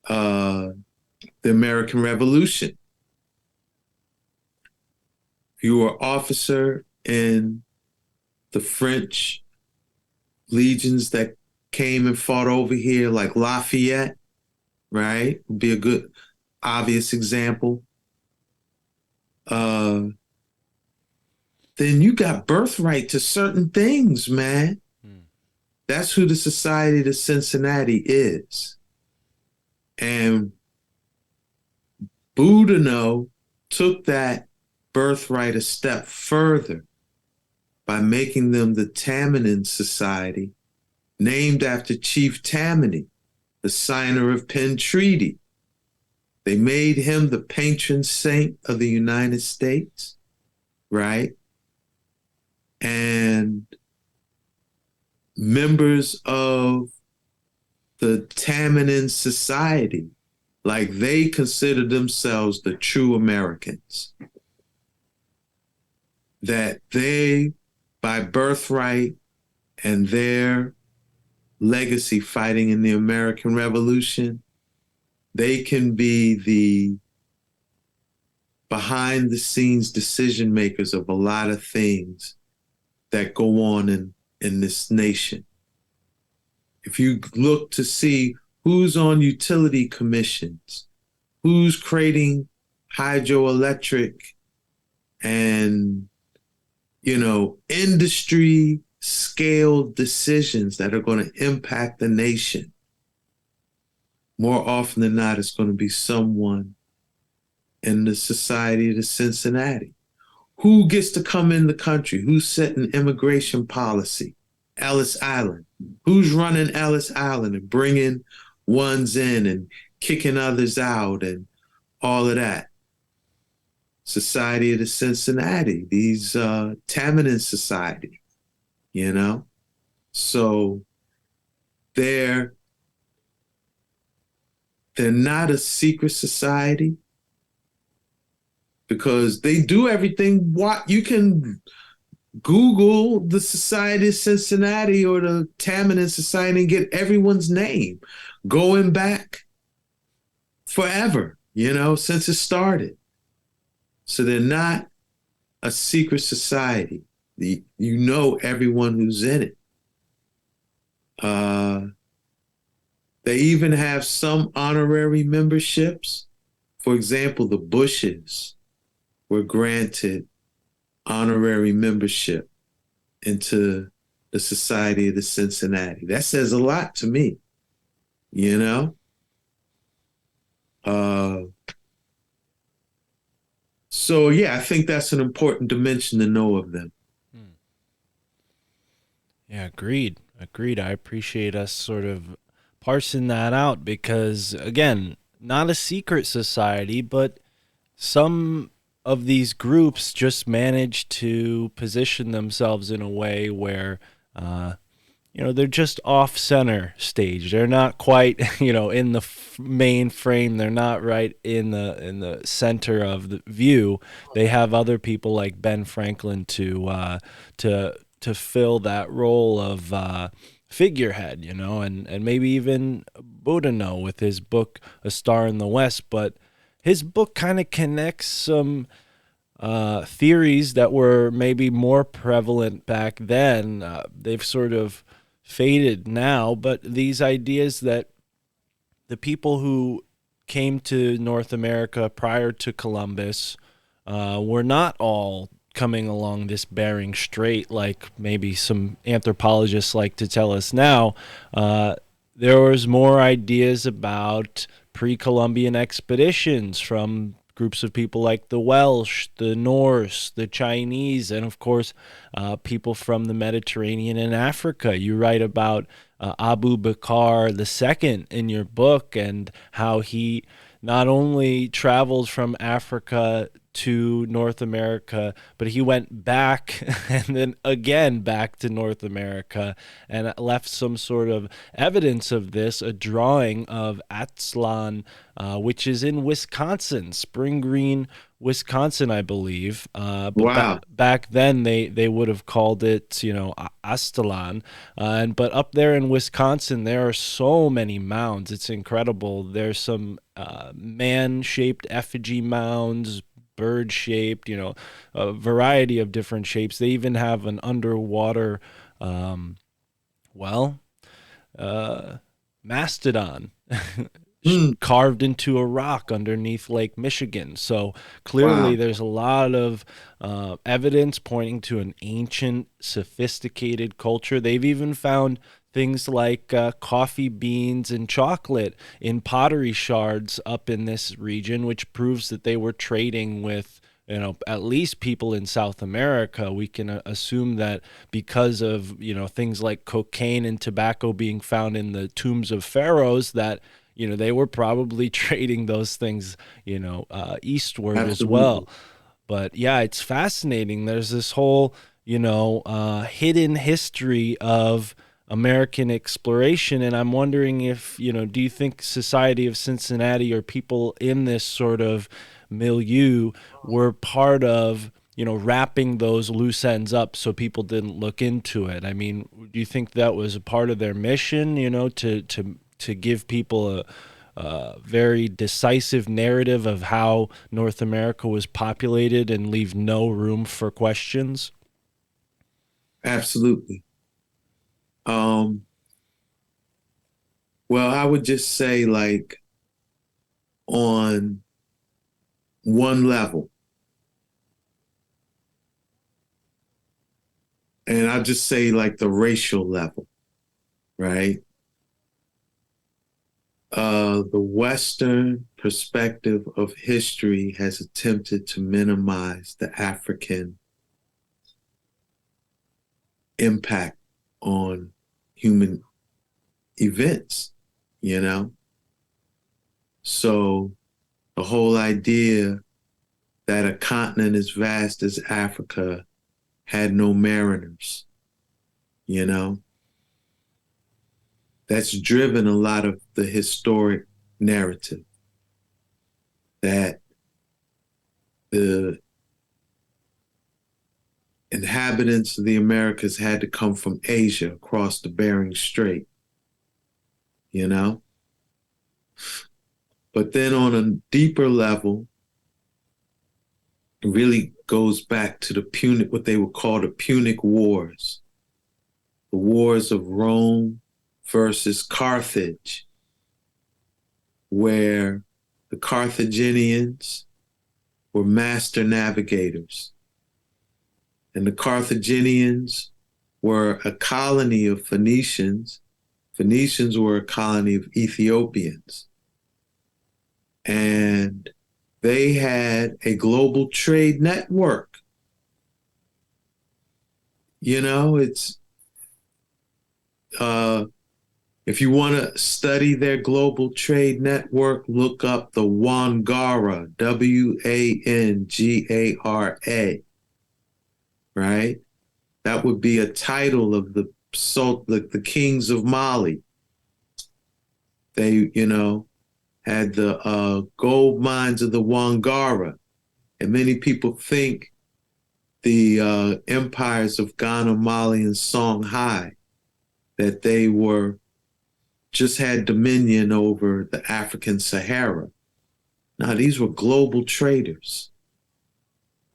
the American Revolution. If you were an officer in the French legions that came and fought over here, like Lafayette, right? Would be a good, obvious example. Then you got birthright to certain things, man. That's who the Society of Cincinnati is. And Boudinot took that birthright a step further by making them the Tammany Society, named after Chief Tammany, the signer of Penn Treaty. They made him the patron saint of the United States, right? And members of the Tammany Society, like they consider themselves the true Americans. That they, by birthright and their legacy fighting in the American Revolution, they can be the behind the scenes decision makers of a lot of things that go on in this nation. If you look to see who's on utility commissions, who's creating hydroelectric and, industry scale decisions that are going to impact the nation, more often than not, it's going to be someone in the Society of the Cincinnati. Who gets to come in the country? Who's setting immigration policy? Ellis Island. Who's running Ellis Island and bringing ones in and kicking others out and all of that? Society of the Cincinnati, these Tammany Society, So they're not a secret society because they do everything. What you can Google the Society of Cincinnati or the Tammany Society and get everyone's name going back forever, since it started. So they're not a secret society. Everyone who's in it. They even have some honorary memberships. For example, the Bushes were granted honorary membership into the Society of the Cincinnati. That says a lot to me, So yeah, I think that's an important dimension to know of them. Yeah, agreed. I appreciate us sort of parsing that out because, again, not a secret society, but some of these groups just manage to position themselves in a way where, they're just off center stage. They're not quite, in the main frame. They're not right in the center of the view. They have other people like Ben Franklin to fill that role of figurehead, and maybe even Boudinot with his book A Star in the West. But his book kind of connects some theories that were maybe more prevalent back then. They've sort of faded now, but these ideas that the people who came to North America prior to Columbus were not all coming along this Bering Strait like maybe some anthropologists like to tell us now. There was more ideas about pre-Columbian expeditions from groups of people like the Welsh, the Norse, the Chinese, and of course people from the Mediterranean and Africa. You write about Abu Bakr II in your book and how he not only traveled from Africa to North America, but he went back and then again back to North America and left some sort of evidence of this, a drawing of Aztlan, which is in Wisconsin, Spring Green, Wisconsin, I believe. But Wow. back then they would have called it, Aztlan. But up there in Wisconsin, there are so many mounds. It's incredible. There's some man-shaped effigy mounds, bird-shaped, a variety of different shapes. They even have an underwater, mastodon carved into a rock underneath Lake Michigan. So clearly there's a lot of evidence pointing to an ancient, sophisticated culture. They've even found things like coffee beans and chocolate in pottery shards up in this region, which proves that they were trading with, you know, at least people in South America. We can assume that because of, you know, things like cocaine and tobacco being found in the tombs of pharaohs, that, you know, they were probably trading those things, you know, eastward as well. Absolutely. But yeah, it's fascinating. There's this whole, you know, hidden history of American exploration. And I'm wondering if, you know, do you think Society of Cincinnati or people in this sort of milieu were part of, you know, wrapping those loose ends up so people didn't look into it? I mean, do you think that was a part of their mission, you know, to give people a very decisive narrative of how North America was populated and leave no room for questions? Absolutely. Um, well, I would just say, like, on one level, and I'll just say, like, the racial level, right? The Western perspective of history has attempted to minimize the African impact on human events, you know? So the whole idea that a continent as vast as Africa had no mariners, you know? That's driven a lot of the historic narrative that the inhabitants of the Americas had to come from Asia across the Bering Strait, you know? But then on a deeper level, it really goes back to the Punic, what they would call the Punic Wars, the wars of Rome versus Carthage, where the Carthaginians were master navigators. And the Carthaginians were a colony of Phoenicians. Phoenicians were a colony of Ethiopians. And they had a global trade network. You know, it's, if you want to study their global trade network, look up the Wangara, Wangara, right? That would be a title of the kings of Mali. They, you know, had the gold mines of the Wangara. And many people think the empires of Ghana, Mali, and Songhai, that they were just had dominion over the African Sahara. Now, these were global traders,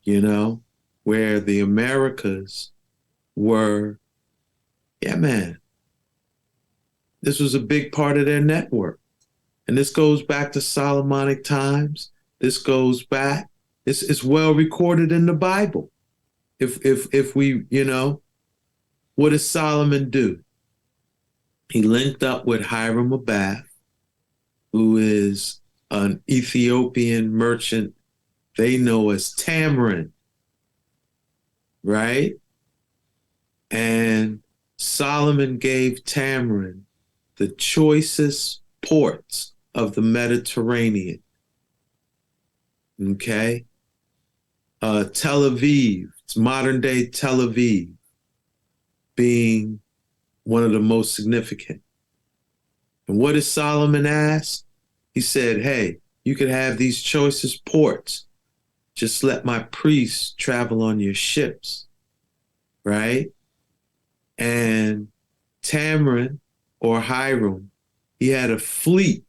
you know, where the Americas were, yeah, man, this was a big part of their network. And this goes back to Solomonic times. This goes back, it's well recorded in the Bible. If we, you know, what does Solomon do? He linked up with Hiram Abath, who is an Ethiopian merchant they know as Tamarin, right? And Solomon gave Tamarin the choicest ports of the Mediterranean, okay? Tel Aviv, it's modern day Tel Aviv, being one of the most significant. And what did Solomon ask? He said, hey, you could have these choicest ports. Just let my priests travel on your ships, right? And Tamarin, or Hiram, he had a fleet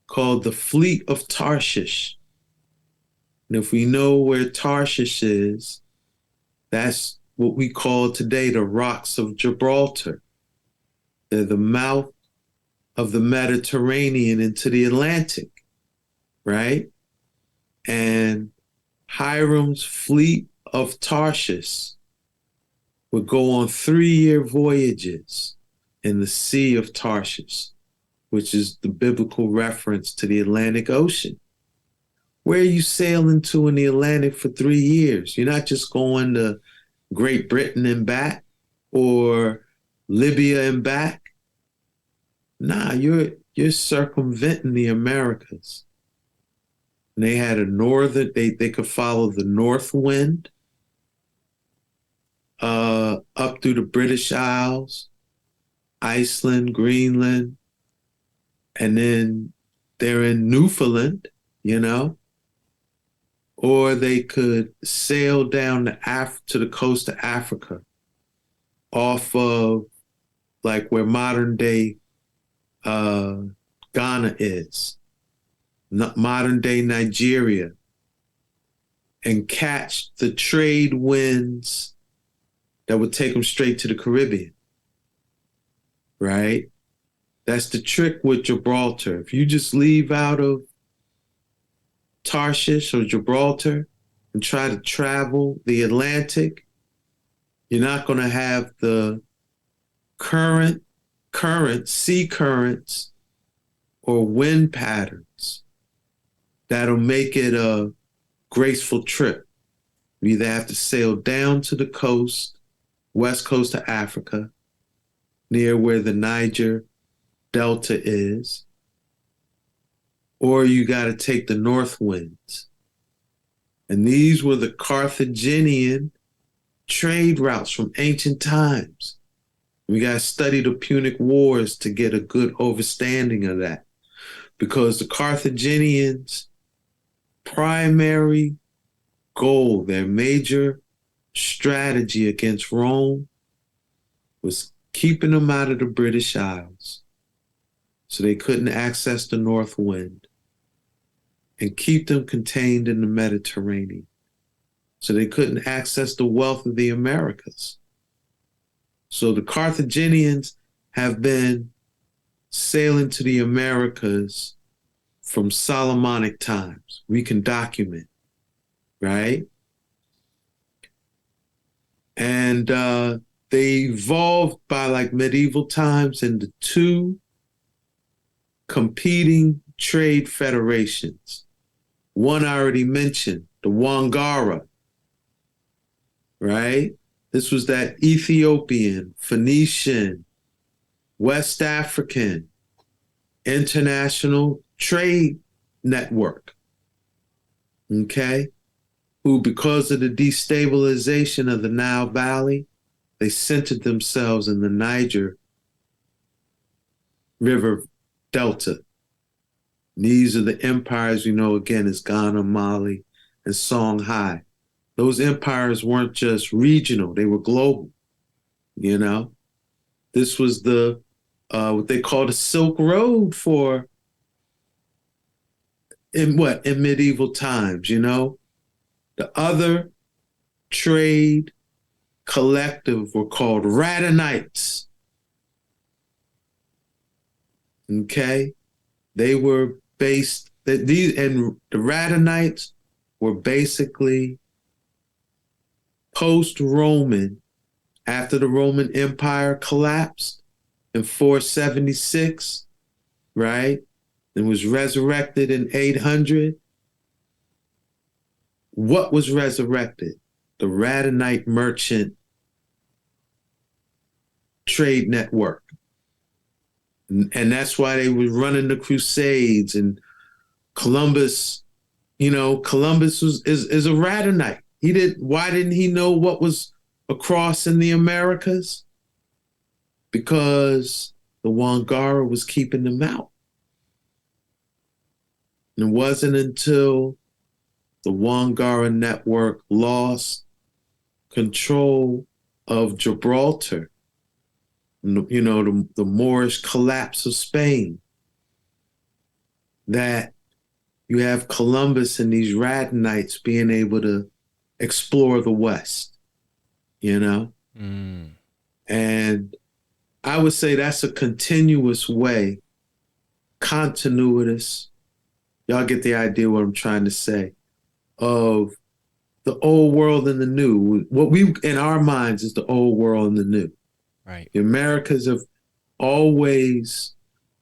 called the Fleet of Tarshish. And if we know where Tarshish is, that's what we call today the Rocks of Gibraltar. They're the mouth of the Mediterranean into the Atlantic, right? And Hiram's Fleet of Tarshish would go on 3-year voyages in the Sea of Tarshish, which is the biblical reference to the Atlantic Ocean. Where are you sailing to in the Atlantic for 3 years? You're not just going to Great Britain and back or Libya and back. Nah, you're circumventing the Americas. And they had a northern, they could follow the north wind up through the British Isles, Iceland, Greenland, and then they're in Newfoundland, you know, or they could sail down to the coast of Africa off of like where modern day Ghana is, modern day Nigeria, and catch the trade winds that would take them straight to the Caribbean, right? That's the trick with Gibraltar. If you just leave out of Tarshish or Gibraltar and try to travel the Atlantic, you're not going to have the sea currents or wind patterns that'll make it a graceful trip. You either have to sail down to the coast, west coast of Africa, near where the Niger Delta is, or you got to take the north winds. And these were the Carthaginian trade routes from ancient times. We got to study the Punic Wars to get a good understanding of that, because the Carthaginians' primary goal, their major strategy against Rome, was keeping them out of the British Isles so they couldn't access the north wind, and keep them contained in the Mediterranean so they couldn't access the wealth of the Americas. So the Carthaginians have been sailing to the Americas from Solomonic times. We can document, right? And they evolved by like medieval times into two competing trade federations. One I already mentioned, the Wangara, right? This was that Ethiopian, Phoenician, West African international trade network, okay? Who, because of the destabilization of the Nile Valley, they centered themselves in the Niger River Delta. And these are the empires we know, again, as Ghana, Mali, and Songhai. Those empires weren't just regional, they were global, you know? This was the, what they called the Silk Road in medieval times, you know? The other trade collective were called Radanites. Okay? They were based, and the Radanites were basically post-Roman, after the Roman Empire collapsed in 476, right? And was resurrected in 800. What was resurrected? The Radanite merchant trade network. And that's why they were running the Crusades, and Columbus, you know, Columbus is a Radanite. Why didn't he know what was across in the Americas? Because the Wangara was keeping them out. And it wasn't until the Wangara network lost control of Gibraltar, you know, the Moorish collapse of Spain, that you have Columbus and these Radanites being able to explore the West, you know? Mm. And I would say that's a continuous way, continuous, y'all get the idea what I'm trying to say, of the old world and the new. What we, in our minds, is the old world and the new. Right. The Americas have always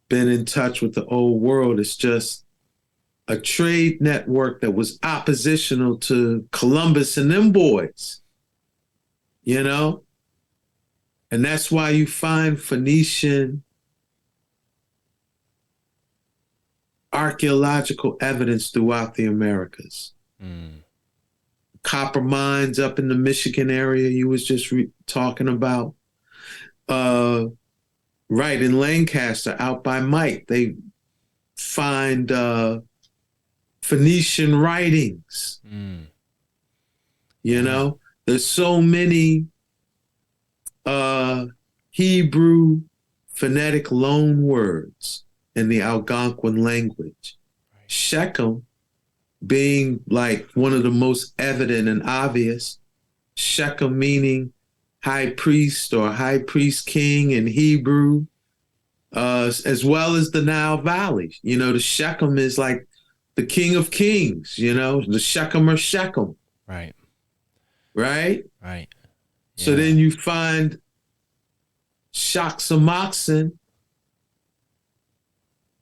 been in touch with the old world. It's just a trade network that was oppositional to Columbus and them boys, you know? And that's why you find Phoenician archaeological evidence throughout the Americas. Copper mines up in the Michigan area you was just talking about. Right, in Lancaster, out by Mike, they find Phoenician writings. You know, there's so many Hebrew phonetic loan words in the Algonquin language. Shechem being like one of the most evident and obvious. Shechem meaning high priest or high priest king in Hebrew, as well as the Nile Valley. You know, the Shechem is like the king of kings, you know, the Shechem or Shechem. Right. Right? Right. So Yeah. then you find Shaxamoxen,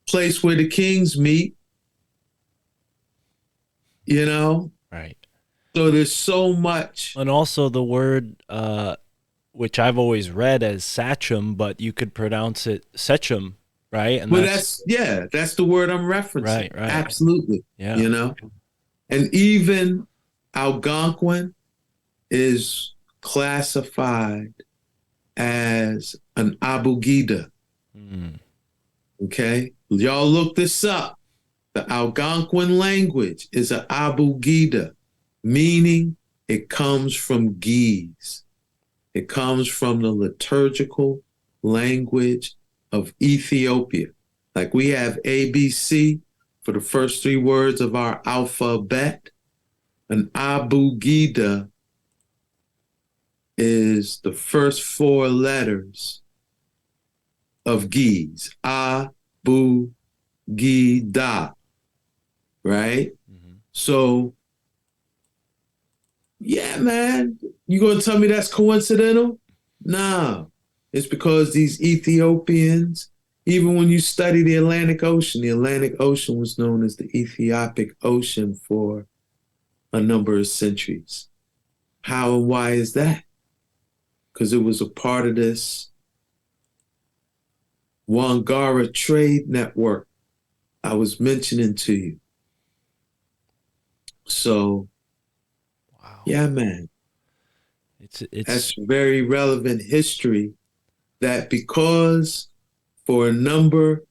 place where the kings meet, you know? Right. So there's so much. And also the word, which I've always read as sachem, but you could pronounce it sechem, right? And Well, that's the word I'm referencing. Right, right. Absolutely. Yeah. You know? And even Algonquin is classified as an abugida. Okay? Y'all look this up. The Algonquin language is an abugida, meaning it comes from Ge'ez. It comes from the liturgical language of Ethiopia. Like we have ABC for the first 3 words of our alphabet. An abugida is the first 4 letters of Ge'ez. Abugida. Right? So, yeah, man, you gonna tell me that's coincidental? Nah, it's because these Ethiopians, even when you study the Atlantic Ocean was known as the Ethiopic Ocean for a number of centuries. How and why is that? Because it was a part of this Wangara trade network I was mentioning to you. So, Wow. yeah, man. It's That's very relevant history that because for a number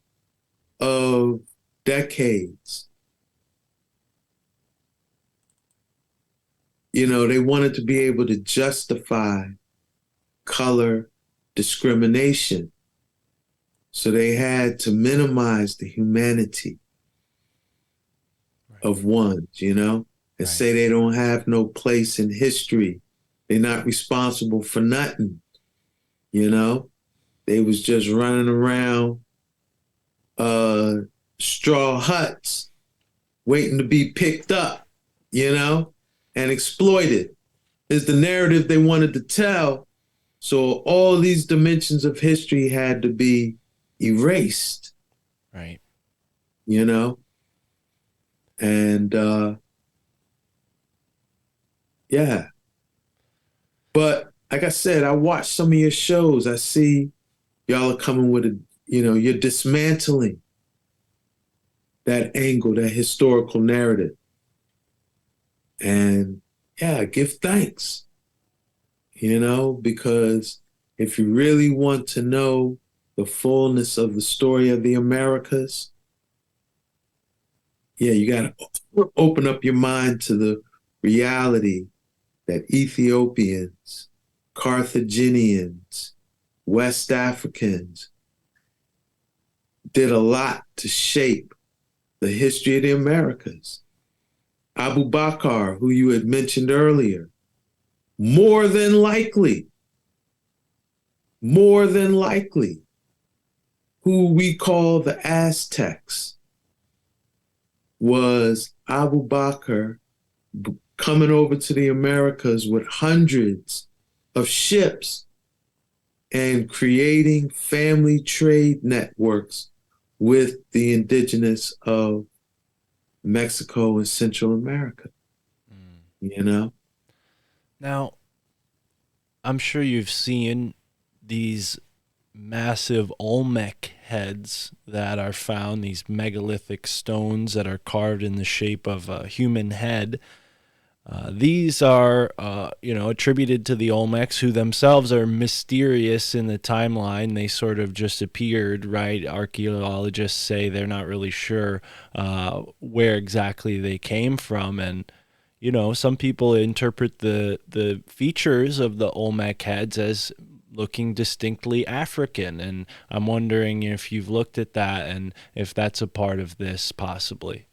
of decades, you know, they wanted to be able to justify color discrimination. So they had to minimize the humanity of ones, you know, and say they don't have no place in history. They're not responsible for nothing, you know. They was just running around straw huts waiting to be picked up, you know, and exploited is the narrative they wanted to tell. So all these dimensions of history had to be erased. Right. You know? And yeah. But like I said, I watched some of your shows. I see y'all are coming with you're dismantling that angle, that historical narrative. And yeah, give thanks, you know, because if you really want to know the fullness of the story of the Americas, yeah, you got to open up your mind to the reality that Ethiopians, Carthaginians, West Africans did a lot to shape the history of the Americas. Abu Bakr, who you had mentioned earlier, more than likely, who we call the Aztecs, was Abu Bakr coming over to the Americas with hundreds of ships and creating family trade networks with the indigenous of Mexico and Central America, you know? Now, I'm sure you've seen these massive Olmec heads that are found, these megalithic stones that are carved in the shape of a human head. These are, attributed to the Olmecs, who themselves are mysterious in the timeline. They sort of just appeared, right? Archaeologists say they're not really sure where exactly they came from, and some people interpret the features of the Olmec heads as looking distinctly African, and I'm wondering if you've looked at that and if that's a part of this possibly.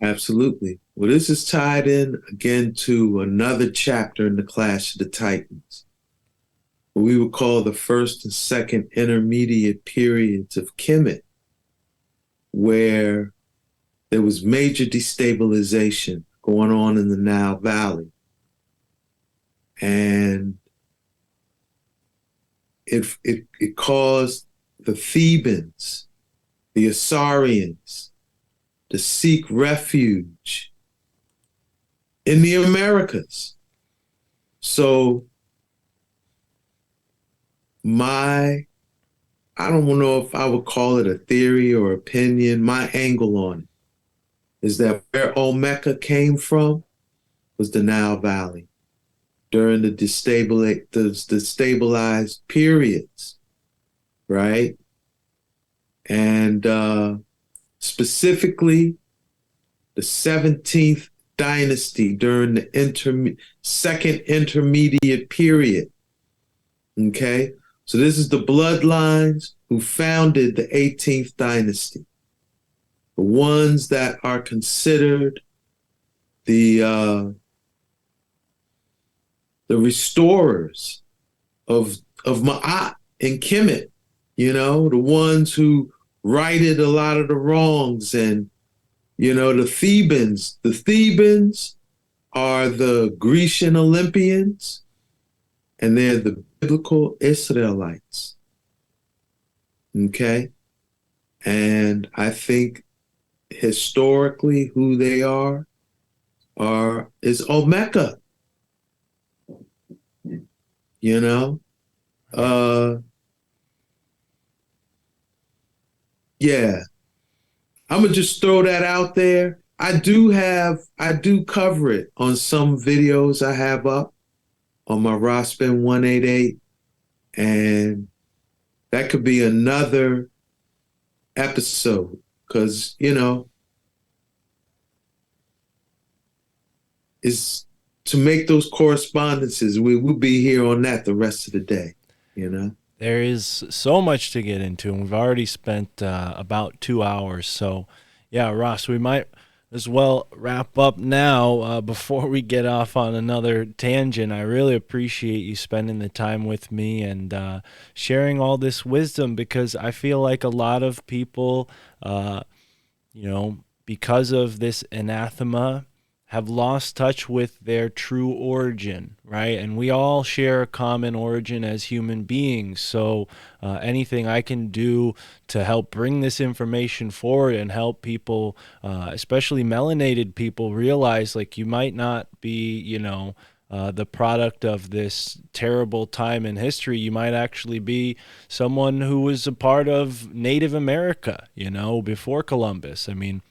Absolutely. Well, this is tied in again to another chapter in the Clash of the Titans, what we would call the first and second intermediate periods of Kemet, where there was major destabilization going on in the Nile Valley. And it caused the Thebans, the Assyrians, to seek refuge in the Americas. So I don't know if I would call it a theory or opinion, my angle on it is that where Olmeca came from was the Nile Valley during the destabilized periods, right? And specifically the 17th dynasty during the second intermediate period, okay? So this is the bloodlines who founded the 18th dynasty, the ones that are considered the restorers of Ma'at and Kemet, the ones who righted a lot of the wrongs. And, the Thebans. The Thebans are the Grecian Olympians, and they're the biblical Israelites. Okay? And I think historically who they are is Olmeca. Yeah. I'm gonna just throw that out there. I do cover it on some videos I have up on my Rokfin 188, and that could be another episode because is to make those correspondences. We will be here on that the rest of the day. There is so much to get into, and we've already spent about 2 hours. So, yeah, Ross, we might as well wrap up now before we get off on another tangent. I really appreciate you spending the time with me and sharing all this wisdom, because I feel like a lot of people, because of this anathema, have lost touch with their true origin, right? And we all share a common origin as human beings. So anything I can do to help bring this information forward and help people, especially melanated people, realize like you might not be, the product of this terrible time in history. You might actually be someone who was a part of Native America, before Columbus. I mean,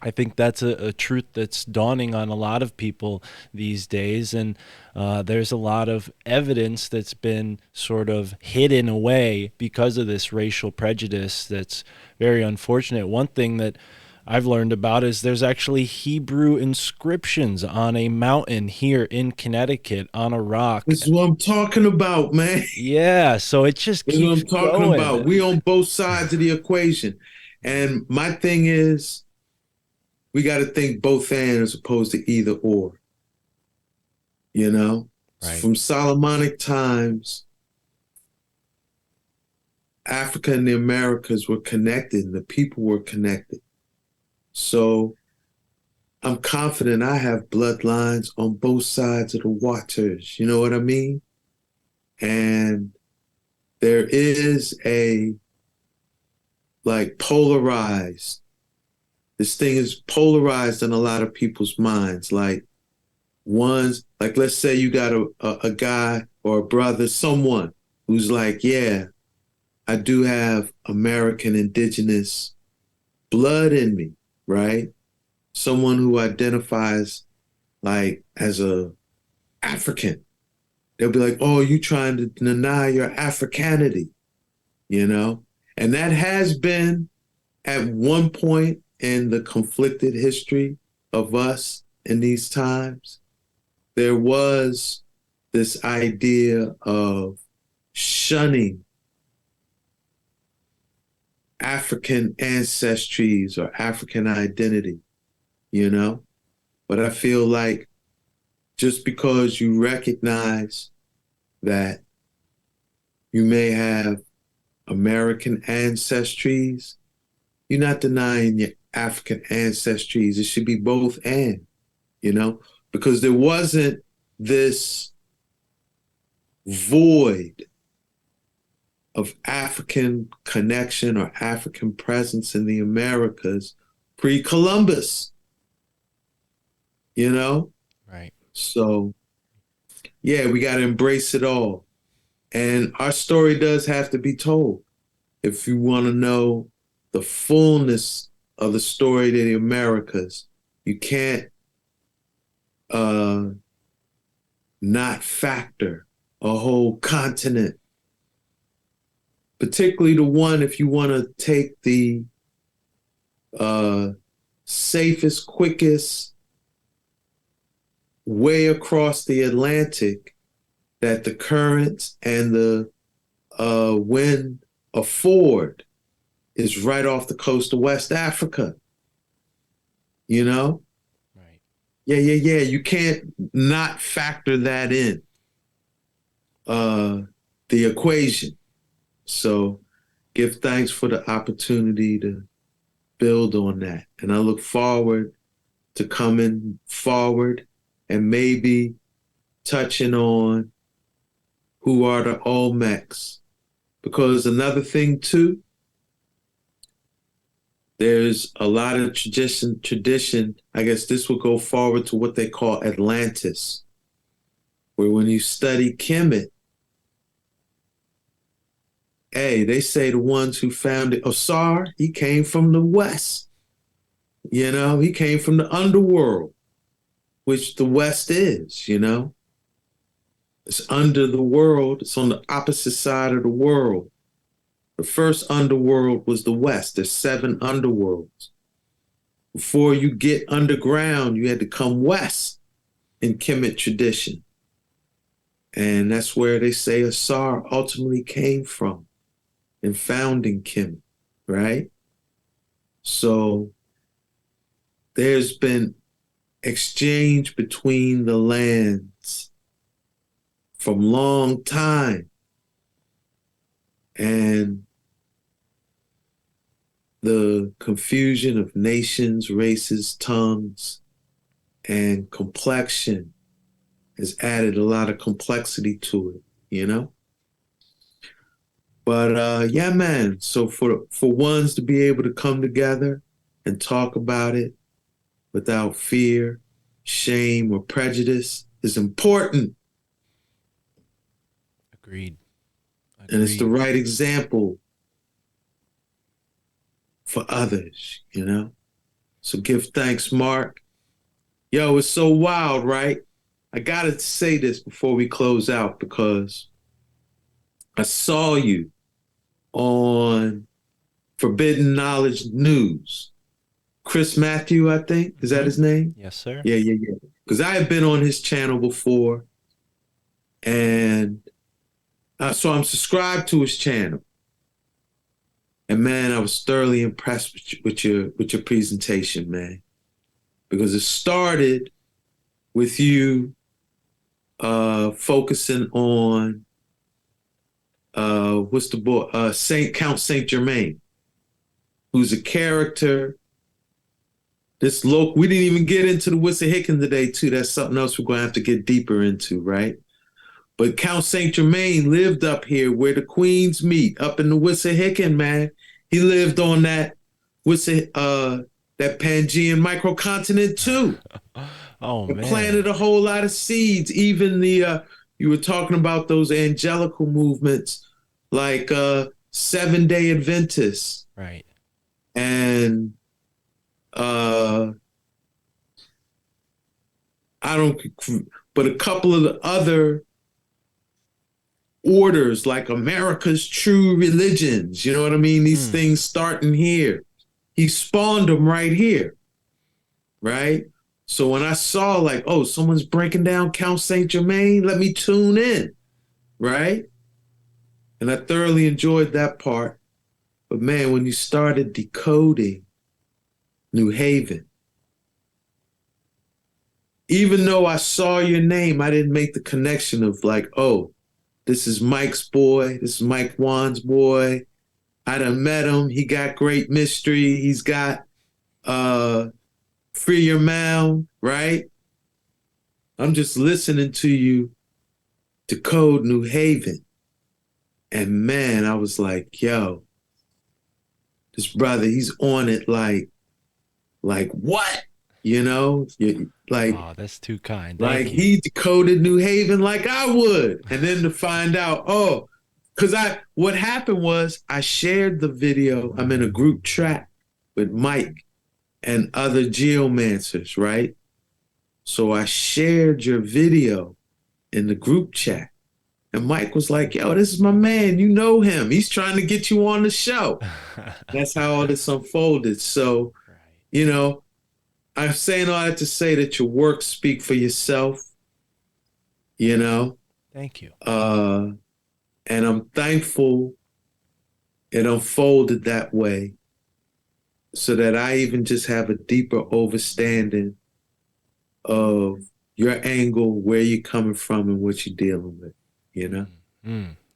I think that's a truth that's dawning on a lot of people these days, and there's a lot of evidence that's been sort of hidden away because of this racial prejudice that's very unfortunate. One thing that I've learned about is there's actually Hebrew inscriptions on a mountain here in Connecticut on a rock. This is what I'm talking about, man. Yeah, so it just This is what keeps I'm talking going. about. We on both sides of the equation. And my thing is, we got to think both and as opposed to either or. Right. From Solomonic times, Africa and the Americas were connected, and the people were connected. So I'm confident I have bloodlines on both sides of the waters. You know what I mean? And there is a like polarized. This thing is polarized in a lot of people's minds. Like one's like, let's say you got a guy or a brother, someone who's like, yeah, I do have American indigenous blood in me, right? Someone who identifies like as a African. They'll be like, oh, you trying to deny your Africanity, you know? And that has been at one point in the conflicted history of us in these times. There was this idea of shunning African ancestries or African identity, you know? But I feel like just because you recognize that you may have American ancestries, you're not denying your African ancestries. It should be both and, you know? Because there wasn't this void of African connection or African presence in the Americas pre-Columbus, you know? Right. So, yeah, we got to embrace it all. And our story does have to be told. If you want to know the fullness of the story of the Americas, you can't not factor a whole continent, particularly the one if you want to take the safest, quickest way across the Atlantic that the currents and the wind afford is right off the coast of West Africa. You know? Right. Yeah. You can't not factor that in the equation. So give thanks for the opportunity to build on that. And I look forward to coming forward and maybe touching on who are the Olmecs. Because another thing too, there's a lot of tradition. I guess this will go forward to what they call Atlantis, where when you study Kemet, hey, they say the ones who founded Osar, he came from the West. You know, he came from the underworld, which the West is, you know. It's under the world. It's on the opposite side of the world. The first underworld was the West. There's 7 underworlds. Before you get underground, you had to come west in Kemet tradition. And that's where they say Asar ultimately came from in founding Kemet, right? So there's been exchange between the lands from long time. And the confusion of nations, races, tongues, and complexion has added a lot of complexity to it, you know? But yeah, man, so for ones to be able to come together and talk about it without fear, shame, or prejudice is important. Agreed. And it's the right example for others, you know? So give thanks, Mark. Yo, it's so wild, right? I gotta say this before we close out because I saw you on Forbidden Knowledge News. Chris Matthew, I think. Is that his name? Yes, sir. Yeah. Because I had been on his channel before. And so I'm subscribed to his channel. And man, I was thoroughly impressed with your presentation, man. Because it started with you focusing on what's the boy? Count Saint Germain, who's a character. We didn't even get into the Wissahickon today, too. That's something else we're gonna have to get deeper into, right? But Count Saint Germain lived up here where the queens meet, up in the Wissahickon, man. He lived on that that Pangean microcontinent too. Oh It man. planted a whole lot of seeds. Even the you were talking about those angelical movements, like 7 Day Adventists Right. and I don't, but a couple of the other orders like America's True Religions. You know what I mean? These things starting here. He spawned them right here, right? So when I saw like, oh, someone's breaking down Count Saint Germain, let me tune in, right? And I thoroughly enjoyed that part. But man, when you started decoding New Haven, even though I saw your name, I didn't make the connection of like, oh, this is Mike's boy. This is Mike Wan's boy. I done met him. He got great mystery. He's got Free Your Mound, right? I'm just listening to you decode New Haven. And man, I was like, yo, this brother, he's on it like what? You know? Like, Oh, that's too kind. like Thank you. he decoded New Haven like I would. And then to find out, oh, because what happened was I shared the video. I'm in a group chat with Mike and other geomancers, right? So I shared your video in the group chat. And Mike was like, yo, this is my man. You know him. He's trying to get you on the show. That's how all this unfolded. So, Right. you know, I'm saying all that to say that your work speak for yourself, you know? Thank you. And I'm thankful it unfolded that way so that I even just have a deeper understanding of your angle, where you're coming from and what you're dealing with, you know?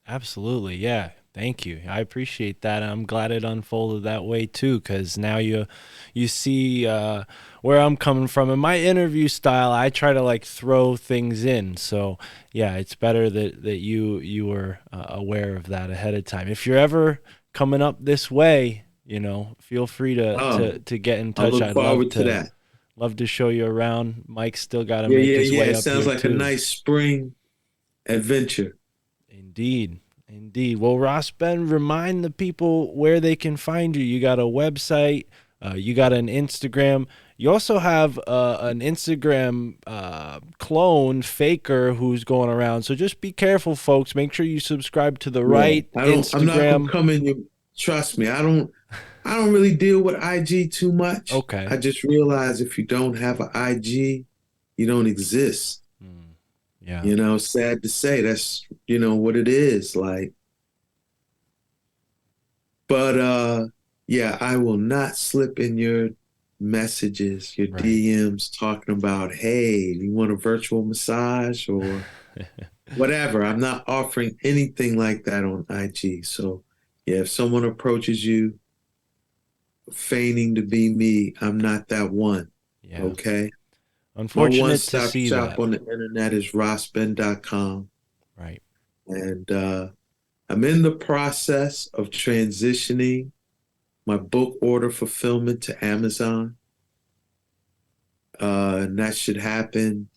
Absolutely. Yeah. Thank you. I appreciate that. I'm glad it unfolded that way too, because now you see where I'm coming from. In my interview style, I try to like throw things in. So yeah, it's better that you were aware of that ahead of time. If you're ever coming up this way, feel free to get in I touch. look I'd love forward to to that. love to show you around. Mike's still got to Yeah, make yeah, his yeah. way It up sounds here like a too. nice spring adventure. Indeed. Indeed. Well, Ross Ben, remind the people where they can find you. You got a website, you got an Instagram. You also have an Instagram clone faker who's going around. So just be careful, folks. Make sure you subscribe to the Yeah. right I'm not gonna Instagram. come in your trust me, I don't really deal with IG too much. Okay. I just realize if you don't have an IG, you don't exist. Yeah. You know, sad to say, that's what it is. Like, but yeah, I will not slip in your messages, your Right. DMs talking about, hey, you want a virtual massage or whatever. I'm not offering anything like that on IG. So yeah, if someone approaches you feigning to be me, I'm not that one. Yeah. Okay. My Unfortunate to one-stop see shop that. on the internet is rossben.com. Right. And I'm in the process of transitioning my book order fulfillment to Amazon. And that should happen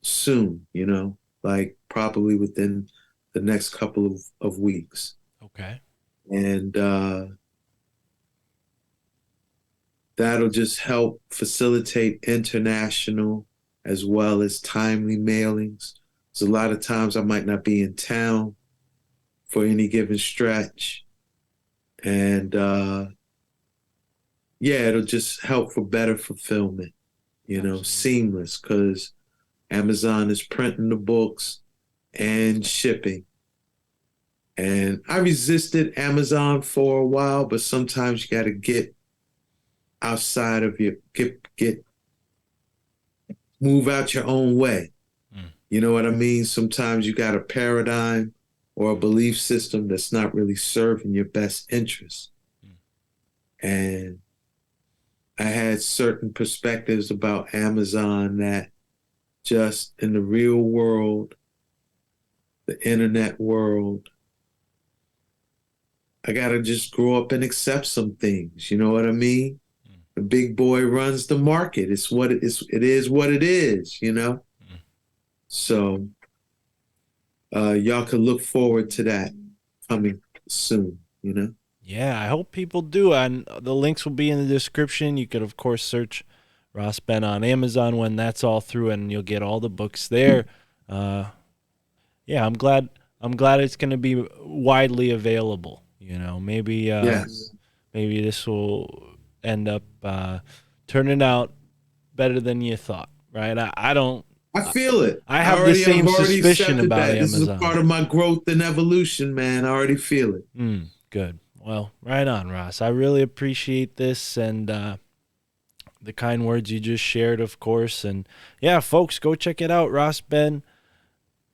soon, like probably within the next couple of weeks. Okay. And that'll just help facilitate international as well as timely mailings. So a lot of times I might not be in town for any given stretch. And yeah, it'll just help for better fulfillment, Absolutely. seamless, because Amazon is printing the books and shipping. And I resisted Amazon for a while, but sometimes you got to get outside of your, move out your own way. You know what I mean? Sometimes you got a paradigm or a belief system that's not really serving your best interests. And I had certain perspectives about Amazon that just in the real world the internet world. I gotta just grow up and accept some things. You know what I mean? The big boy runs the market. It's what it is. It is what it is. You know. So y'all can look forward to that coming soon. You know. Yeah, I hope people do. And the links will be in the description. You could, of course, search Ross Ben on Amazon when that's all through, and you'll get all the books there. Yeah, I'm glad. I'm glad it's going to be widely available. You know, Yes. maybe this will end up turning out better than you thought. Right? I don't. I feel it. I have the same I've already suspicion accepted about that. This is a Amazon. part of my growth and evolution, man. I already feel it. Good. Well, right on, Ross. I really appreciate this and the kind words you just shared, of course. And yeah, folks, go check it out, Ross Ben.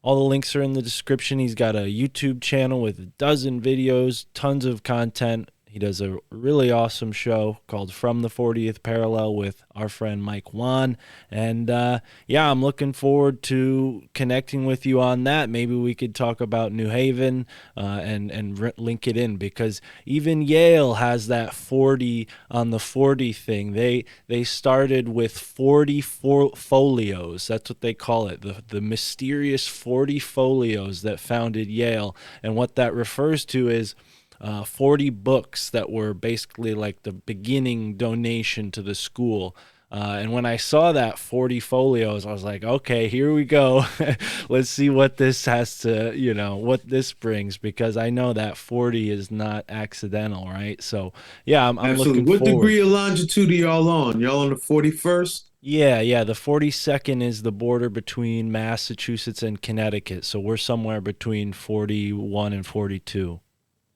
All the links are in the description. He's got a YouTube channel with a dozen videos, tons of content. He does a really awesome show called From the 40th Parallel with our friend Mike Wan. And yeah, I'm looking forward to connecting with you on that. Maybe we could talk about New Haven and link it in, because even Yale has that 40 on the 40 thing. They started with 40 folios. That's what they call it, the mysterious 40 folios that founded Yale. And what that refers to is 40 books that were basically like the beginning donation to the school. And when I saw that 40 folios, I was like, okay, here we go. Let's see what this has to, what this brings, because I know that 40 is not accidental, right? So, yeah, I'm Absolutely. looking What forward. degree of longitude are y'all on? Y'all on the 41st? Yeah. The 42nd is the border between Massachusetts and Connecticut. So we're somewhere between 41 and 42.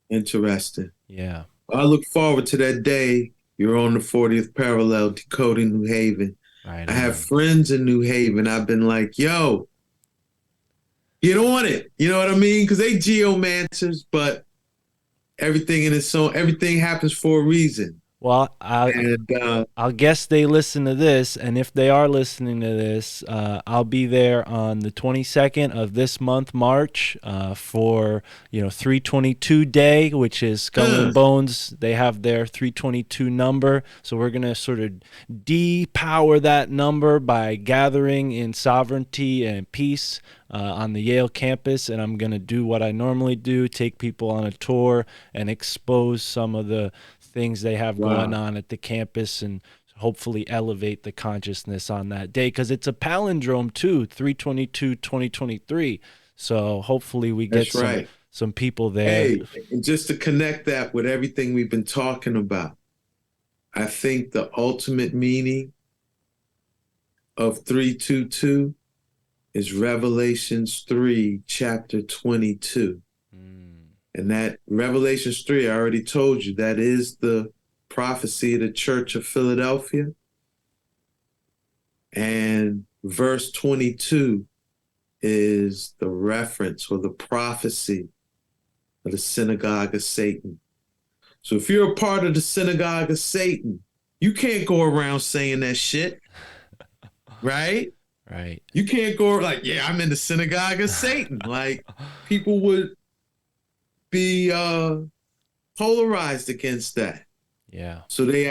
Interesting. Yeah. I look forward to that day. You're on the 40th parallel, decoding New Haven. Right. I have friends in New Haven. I've been like, yo, get on it. You know what I mean? Because they geomancers, but everything in its own, everything happens for a reason. Well, And I'll guess they listen to this, and if they are listening to this, I'll be there on the 22nd of this month, March, for 322 Day, which is Skull and Bones. They have their 322 number, so we're gonna sort of depower that number by gathering in sovereignty and peace on the Yale campus, and I'm gonna do what I normally do: take people on a tour and expose some of the things they have going on at the campus, and hopefully elevate the consciousness on that day, because it's a palindrome too, 322-2023. So hopefully we get some people there. Hey, and just to connect that with everything we've been talking about, I think the ultimate meaning of 322 is Revelations 3, chapter 22. And that Revelations 3, I already told you, that is the prophecy of the Church of Philadelphia. And verse 22 is the reference or the prophecy of the synagogue of Satan. So if you're a part of the synagogue of Satan, you can't go around saying that shit, right? Right. You can't go like, yeah, I'm in the synagogue of Satan. Like, people would be polarized against that. Yeah. So they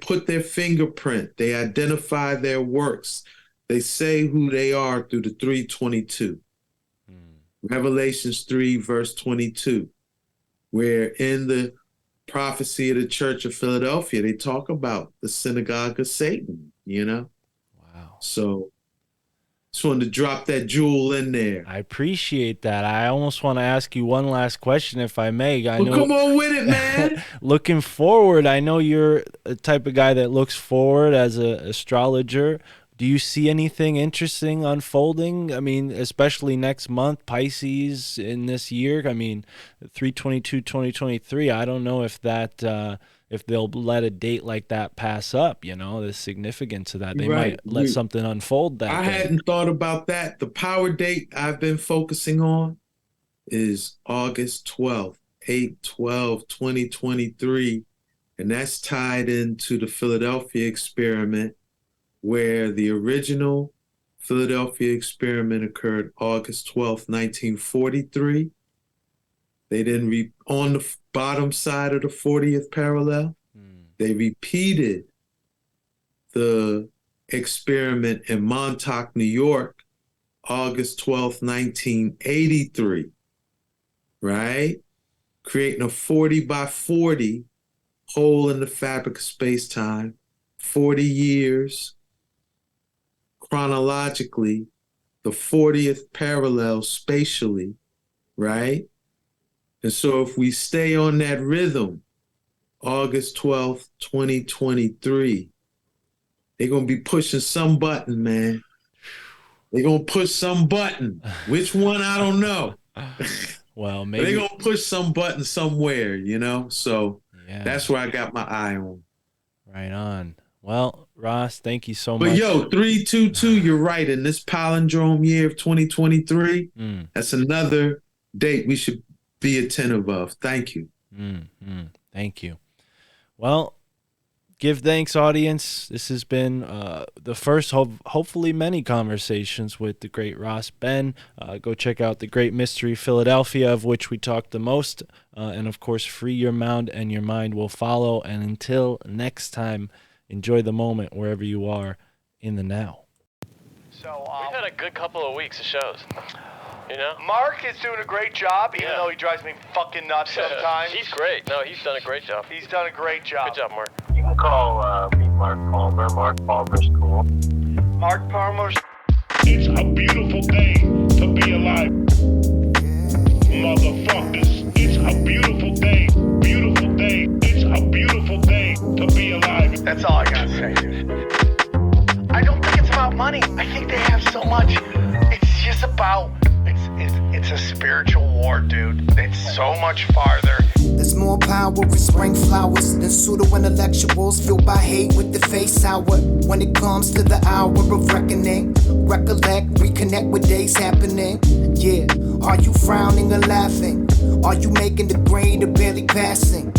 put their fingerprint, they identify their works, they say who they are through the 322. Revelations 3, verse 22, where in the prophecy of the Church of Philadelphia, they talk about the synagogue of Satan, Wow. So just wanted to drop that jewel in there. I appreciate that. I almost want to ask you one last question, if I may. Well, come on with it, man. Looking forward, I know you're a type of guy that looks forward as an astrologer. Do you see anything interesting unfolding? I mean, especially next month, Pisces in this year. I mean, 3/22/2023. I don't know if that if they'll let a date like that pass up. The significance of that. They might let something unfold that I day. hadn't thought about that. The power date I've been focusing on is August 12th, 8/12/2023, and that's tied into the Philadelphia experiment, where the original Philadelphia experiment occurred August 12th, 1943. They then, on the bottom side of the 40th parallel, they repeated the experiment in Montauk, New York, August 12th, 1983, right? Creating a 40 by 40 hole in the fabric of space-time, 40 years, chronologically, the 40th parallel spatially, right? And so if we stay on that rhythm, August 12th, 2023, they're going to be pushing some button, man. They're going to push some button. Which one, I don't know. Well, maybe they're going to push some button somewhere, you know? So that's where I got my eye on. Right on. Well, Ross, thank you so But much. yo, 322, you're right. In this palindrome year of 2023, that's another date we should be attentive of. Thank you. Thank you. Well, give thanks, audience. This has been the first, hopefully many conversations with the great Ross Ben. Go check out The Great Mystery Philadelphia, of which we talked the most. And, of course, Free Your Mound and Your Mind will follow. And until next time, enjoy the moment wherever you are in the now. So we've had a good couple of weeks of shows. You know? Mark is doing a great job, even though he drives me fucking nuts sometimes. He's great. No, he's done a great job. He's done a great job. Good job, Mark. You can call me Mark Palmer. Mark Palmer's cool. Mark Palmer's. It's a beautiful day to be alive. Motherfuckers, it's a beautiful day. Beautiful day. It's a beautiful day to be alive. That's all I gotta say, dude. I don't think it's about money. I think they have so much. It's just about, it's a spiritual war, dude. It's so much farther. There's more power in spring flowers than pseudo-intellectuals fueled by hate with the face sour. When it comes to the hour of reckoning, recollect, reconnect with days happening. Yeah, are you frowning or laughing? Are you making the grade or barely passing?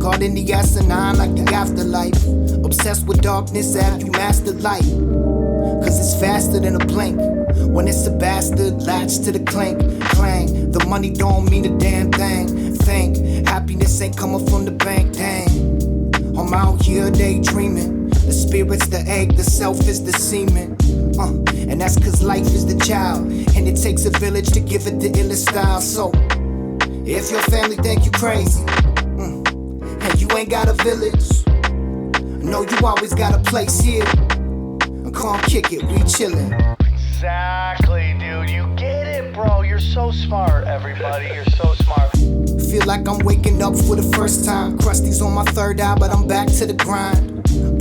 Caught in the S.E.E.N like the afterlife. Obsessed with darkness, have you mastered light? Cause it's faster than a blink. When it's a bastard, latch to the clink, clang. The money don't mean a damn thing. Think, happiness ain't coming from the bank, dang. I'm out here daydreaming. The spirit's the egg, the self is the semen. And that's cause life is the child, and it takes a village to give it the illest style. So, if your family think you crazy, and you ain't got a village, know you always got a place here. Come kick it, we chillin'. Exactly, dude. You get it, bro. You're so smart, everybody. You're so smart. Feel like I'm waking up for the first time. Krusty's on my third eye, but I'm back to the grind.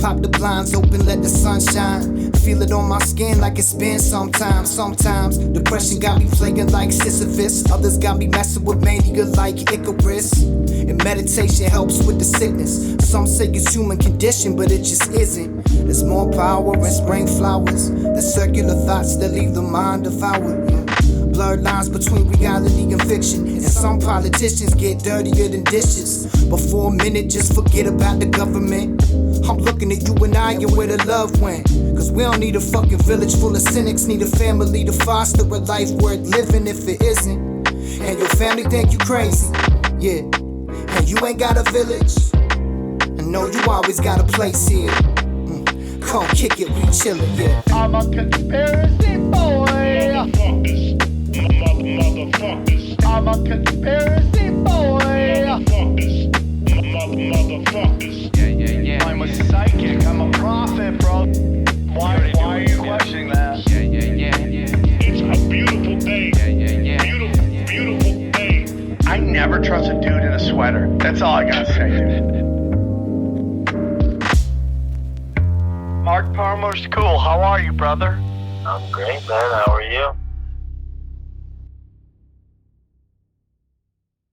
Pop the blinds open, let the sun shine. Feel it on my skin like it's been sometimes. Sometimes depression got me flaking like Sisyphus. Others got me messing with mania like Icarus. And meditation helps with the sickness. Some say it's human condition, but it just isn't. There's more power in spring flowers. The circular thoughts that leave the mind devoured. Blurred lines between reality and fiction. And some politicians get dirtier than dishes. But for a minute, just forget about the government. I'm looking at you and I and where the love went. Cause we don't need a fucking village full of cynics. Need a family to foster a life worth living if it isn't. And your family think you crazy, yeah. And you ain't got a village. I know you always got a place here. Come kick it, we chillin', yeah. I'm a conspiracy boy. Motherfuckers. I'm a conspiracy boy. Motherfuckers. Yeah. I'm a psychic. I'm a prophet, bro. Why are you questioning that? Yeah. It's a beautiful day. Beautiful day. I never trust a dude in a sweater. That's all I gotta say, dude. Mark Palmer's cool. How are you, brother? I'm great, man. How are you?